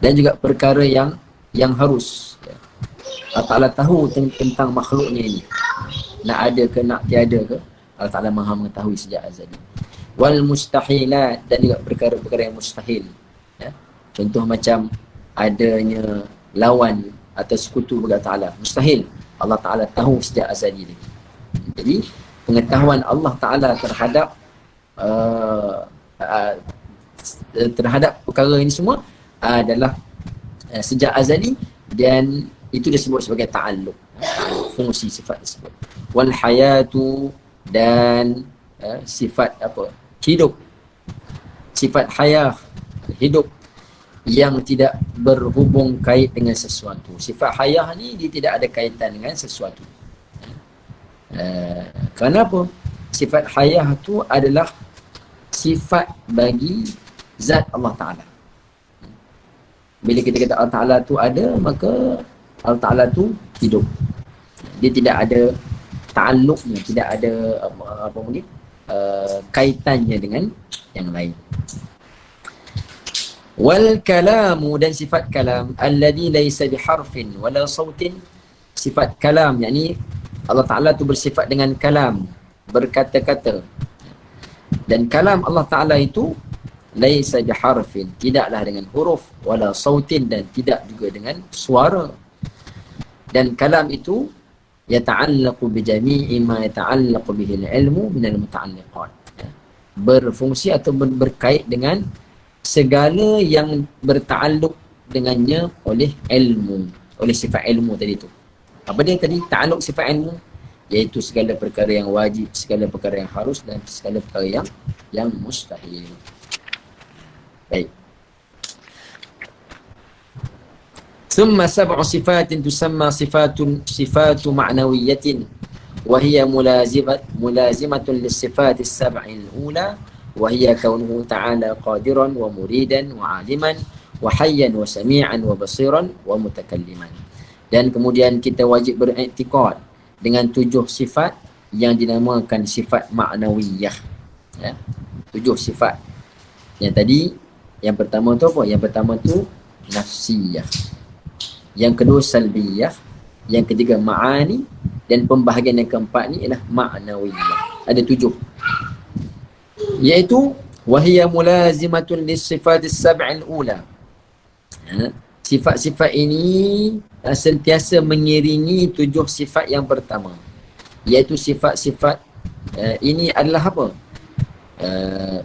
Speaker 1: Dan juga perkara yang harus. Allah Ta'ala tahu tentang makhluknya ini. Nak ada ke, nak tiada ke, Allah Ta'ala maha mengetahui sejak azali. Wal mustahilat, dan juga perkara-perkara yang mustahil, ya? Contoh macam adanya lawan atau sekutu bagi Allah Ta'ala, mustahil. Allah Ta'ala tahu sejak azali lagi. Jadi pengetahuan Allah Ta'ala terhadap perkara ini semua adalah sejak azali, dan itu disebut sebagai ta'alluq, fungsi sifat tersebut. Wal hayatu, dan sifat apa? Hidup. Sifat hayah, hidup yang tidak berhubung kait dengan sesuatu. Sifat hayah ni dia tidak ada kaitan dengan sesuatu. Kenapa? Sifat hayah tu adalah sifat bagi zat Allah Ta'ala. Bila kita kata Allah Ta'ala tu ada, maka Allah Ta'ala tu hidup. Dia tidak ada ta'alluqnya, tidak ada apa mungkin kaitannya dengan yang lain. Wal kalamu, dan sifat kalam, alladhi laysa biharfin wala sautin. Sifat kalam, yakni Allah Ta'ala tu bersifat dengan kalam, berkata-kata. Dan kalam Allah Ta'ala itu laysa biharfin, tidaklah dengan huruf, wala sautin, dan tidak juga dengan suara. Dan kalam itu yata'allaqu bijami'i ma yata'allaqu bihil ilmu minal muta'alliqat, berfungsi atau berkait dengan segala yang berta'alluq dengannya oleh ilmu, oleh sifat ilmu tadi tu. Apa dia tadi? Ta'alluq sifat ilmu, iaitu segala perkara yang wajib, segala perkara yang harus, dan segala perkara yang mustahil. Baik. ثم سبع صفات تسمى صفات معنوية وهي ملازمة للصفات السبع الأولى وهي كونه تعالى قادرا ومريدا وعالما وحيا وسميعا وبصيرا ومتكلما. Dan kemudian kita wajib beriktikad dengan 7 sifat yang dinamakan sifat ma'nawiyah, ya. 7 sifat. Yang tadi, yang pertama tu apa? Yang pertama tu nafsiyah, yang kedua salbiyah, yang ketiga ma'ani, dan pembahagian yang keempat ni ialah ma'nawiyah. Ada 7, iaitu wahiyya mulazimatun lis-sifatis sab'il ula. Sifat-sifat ini sentiasa mengiringi 7 sifat yang pertama, iaitu sifat-sifat ini adalah apa?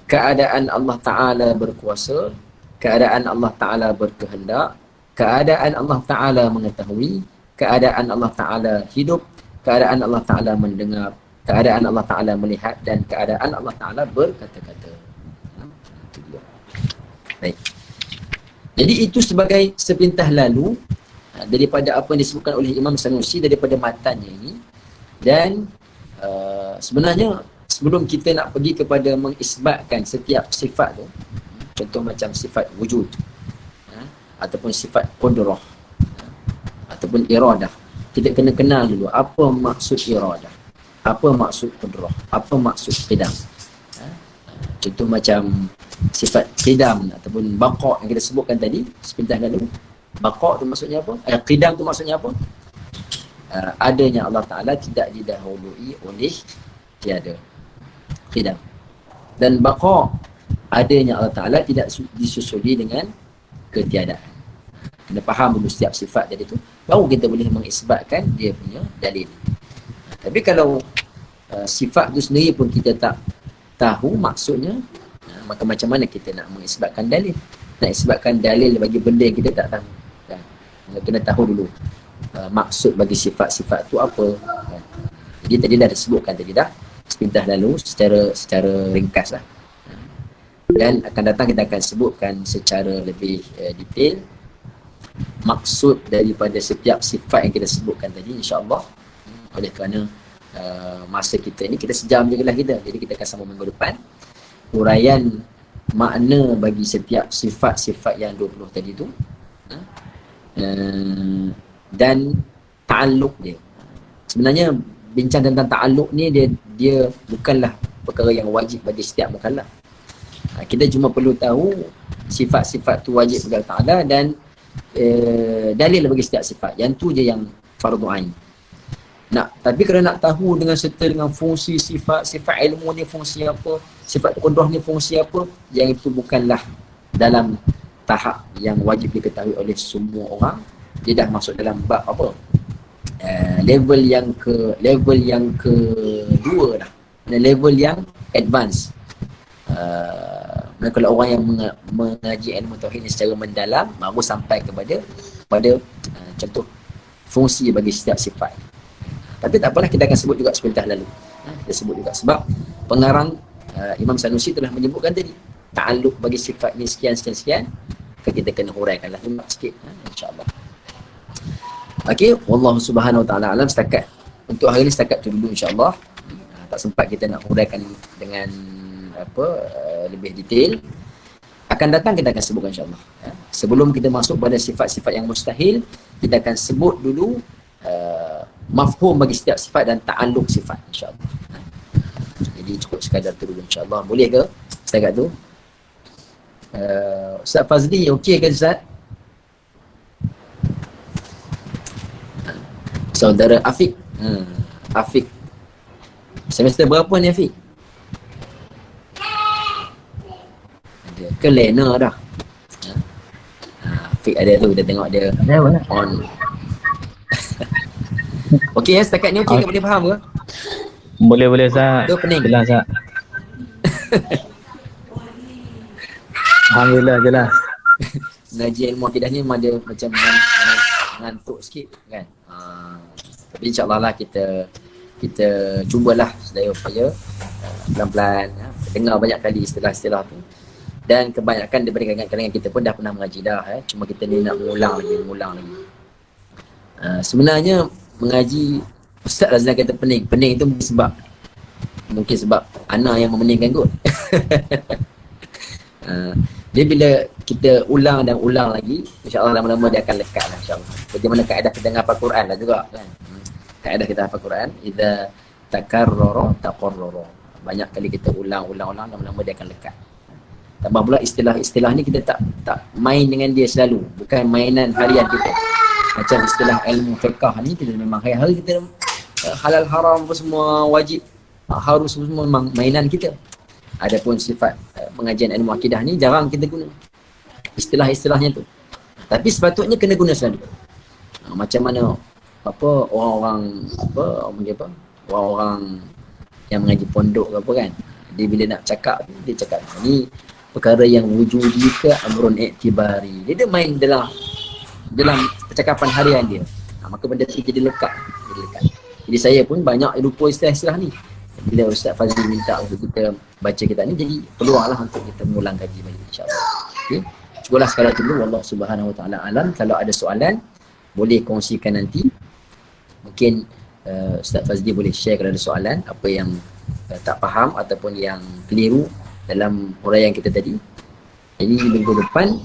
Speaker 1: Keadaan Allah Ta'ala berkuasa, keadaan Allah Ta'ala berkehendak, keadaan Allah Ta'ala mengetahui, keadaan Allah Ta'ala hidup, keadaan Allah Ta'ala mendengar, keadaan Allah Ta'ala melihat, dan keadaan Allah Ta'ala berkata-kata. Baik. Jadi itu sebagai sepintas lalu daripada apa yang disebutkan oleh Imam Sanusi daripada matannya ini. Dan sebenarnya sebelum kita nak pergi kepada mengisbatkan setiap sifat tu, contoh macam sifat wujud, ataupun sifat qudrah, ataupun iradah, kita kena kenal dulu apa maksud iradah, apa maksud qudrah, apa maksud qidam. Contoh macam sifat qidam ataupun baqa' yang kita sebutkan tadi sepintas lalu. Baqa' tu maksudnya apa? Qidam tu maksudnya apa? Adanya Allah Ta'ala tidak didahului oleh tiada. Qidam. Dan baqa', adanya Allah Ta'ala tidak disusuli dengan ketiadaan. Kena faham dulu setiap sifat tadi tu, baru kita boleh mengisbatkan dia punya dalil. Tapi kalau sifat tu sendiri pun kita tak tahu maksudnya, maka macam mana kita nak mengisbatkan dalil? Nak isbatkan dalil bagi benda yang kita tak tahu, kan? Kena tahu dulu maksud bagi sifat-sifat tu apa, kan? Jadi tadi dah disebutkan tadi dah sepintas lalu secara ringkas lah. Dan akan datang kita akan sebutkan secara lebih detail maksud daripada setiap sifat yang kita sebutkan tadi, insya-Allah. Oleh kerana masa kita ni, kita sejam je lah kita, jadi kita akan sambung minggu depan uraian makna bagi setiap sifat-sifat yang 20 tadi tu, dan ta'alluq dia. Sebenarnya bincang tentang ta'alluq ni dia bukanlah perkara yang wajib bagi setiap mukallaf. Kita cuma perlu tahu sifat-sifat tu wajib bagi Allah Ta'ala, dan dalil bagi setiap sifat. Yang tu je yang fardu ain. Tapi kalau nak tahu dengan serta dengan fungsi sifat ilmu ni fungsi apa, sifat qudrah ni fungsi apa, yang itu bukanlah dalam tahap yang wajib diketahui oleh semua orang. Dia dah masuk dalam bab apa? Level yang kedua dah. Level yang advance. Kalau orang yang mengaji ilmu tauhid ni secara mendalam, baru sampai kepada contoh fungsi bagi setiap sifat. Tapi tak apalah, kita akan sebut juga sepintas lalu. Kita sebut juga sebab pengarang Imam Sanusi telah menyebutkan tadi ta'alluq bagi sifat ni sekian. Kita kena huraikanlah sikit, insya-Allah. Okey, wallahu subhanahu wa taala alam. Setakat untuk hari ni setakat tu dulu, insya-Allah. Tak sempat kita nak huraikan dengan lebih detail. Akan datang kita akan sebutkan, insya-Allah. Sebelum kita masuk pada sifat-sifat yang mustahil, kita akan sebut dulu mafhum bagi setiap sifat dan ta'alluq sifat, insya-Allah. Jadi cukup sekadar tu dulu insyaAllah. Boleh ke setakat tu? Ustaz Fazli okey ke Ustaz? Saudara Afiq. Afiq. Semester berapa ni Afiq? Ada ke Lena dah? Afiq ada tu, kita tengok dia on. Okey ya, setakat ni okey ke, boleh faham ke?
Speaker 2: Boleh Ustaz.
Speaker 1: Tu pening.
Speaker 2: Jelas Ustaz. Alhamdulillah jelas.
Speaker 1: Mengaji ilmu akidah ni memang dia macam ngantuk sikit kan. Tapi insyaAllah lah kita cubalah sedaya upaya pelan-pelan dengar banyak kali istilah-istilah tu. Dan kebanyakan daripada kalangan kita pun dah pernah mengaji dah. Cuma kita ni nak mengulang lagi. Sebenarnya mengaji, Ustaz Razlan kata pening. Pening tu mungkin sebab anak yang memeningkan kot. Dia bila kita ulang dan ulang lagi, insyaAllah lama-lama dia akan lekat lah insyaAllah. Bagaimana kaedah kita hafal Quran lah juga kan. Kaedah kita hafal Quran, idza takarrara taqarrara. Banyak kali kita ulang, lama-lama dia akan lekat. Tambah pula istilah-istilah ni kita tak main dengan dia selalu. Bukan mainan harian kita. Macam istilah ilmu fiqah ni, kita memang hari-hari kita halal haram apa semua wajib harus semua memang mainan kita. Adapun sifat pengajian ilmu akidah ni jarang kita guna istilah-istilahnya tu. Tapi sepatutnya kena guna selalu. Macam mana orang-orang yang mengaji pondok ke apa kan, dia bila nak cakap dia cakap ni perkara yang wujudi ke amrun iktibari. Dia main dalam percakapan harian dia. Maka benda tu jadi lekat. Jadi saya pun banyak lupa istilah-istilah ni. Bila Ustaz Fazli minta untuk kita baca kitab ni, jadi peluanglah untuk kita mengulang kaji balik insya-Allah. Okey. Cubalah sekadar dulu. Allah Subhanahu Wa Taala alam. Kalau ada soalan boleh kongsikan nanti. Mungkin Ustaz Fazli boleh share kalau ada soalan apa yang tak faham ataupun yang keliru dalam huraian kita tadi. Jadi minggu depan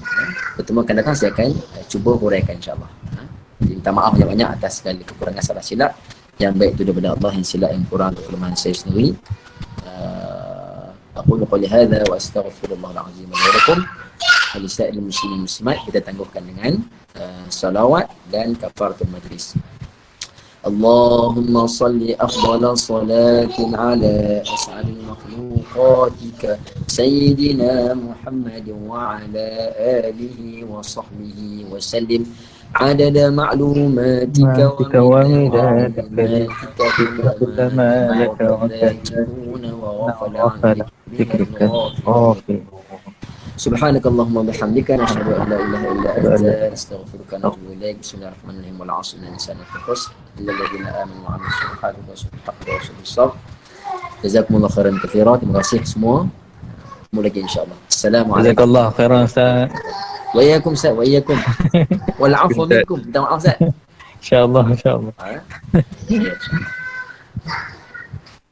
Speaker 1: pertemuan akan datang saya akan cuba huraikan insya-Allah. Jadi minta maaf banyak-banyak atas segala kekurangan salah silap. Yang baik itu daripada Allah, yang silap yang kurang untuk kelemahan saya sendiri. Aku qouli hadza wa astaghfirullahal azim wa lakum wa lisa'il muslimin muslimat. Kita tangguhkan dengan salawat dan kafaratul majlis. Allahumma salli afdala salatin ala as'adil makhluqatika sayyidina Muhammadin wa ala alihi wa sahbihi wa sallim عدد معلوماتك ومداد كلماتك كلما لك وتأتون وغفل عن ذكرك الغافل. سبحانك اللهم وبحمدك نشهد ان لا اله الا انت نستغفرك ونتوب اليك. بسم الله الرحمن الرحيم. والعصر ان الانسان لفي خسر الا الذين امنوا وعملوا الصالحات وتواصوا بالحق وتواصوا بالصبر. Jazakumullah khairan katsiran. Terima kasih semua. Ketemu lagi insya-Allah. Assalamualaikum.
Speaker 2: Jazakallah khairan Ustaz.
Speaker 1: Wa iyyakum Ustaz, wa iyyakum. Wal 'afwa minkum. Minta maaf Ustaz.
Speaker 2: Insya-Allah.
Speaker 1: Ha?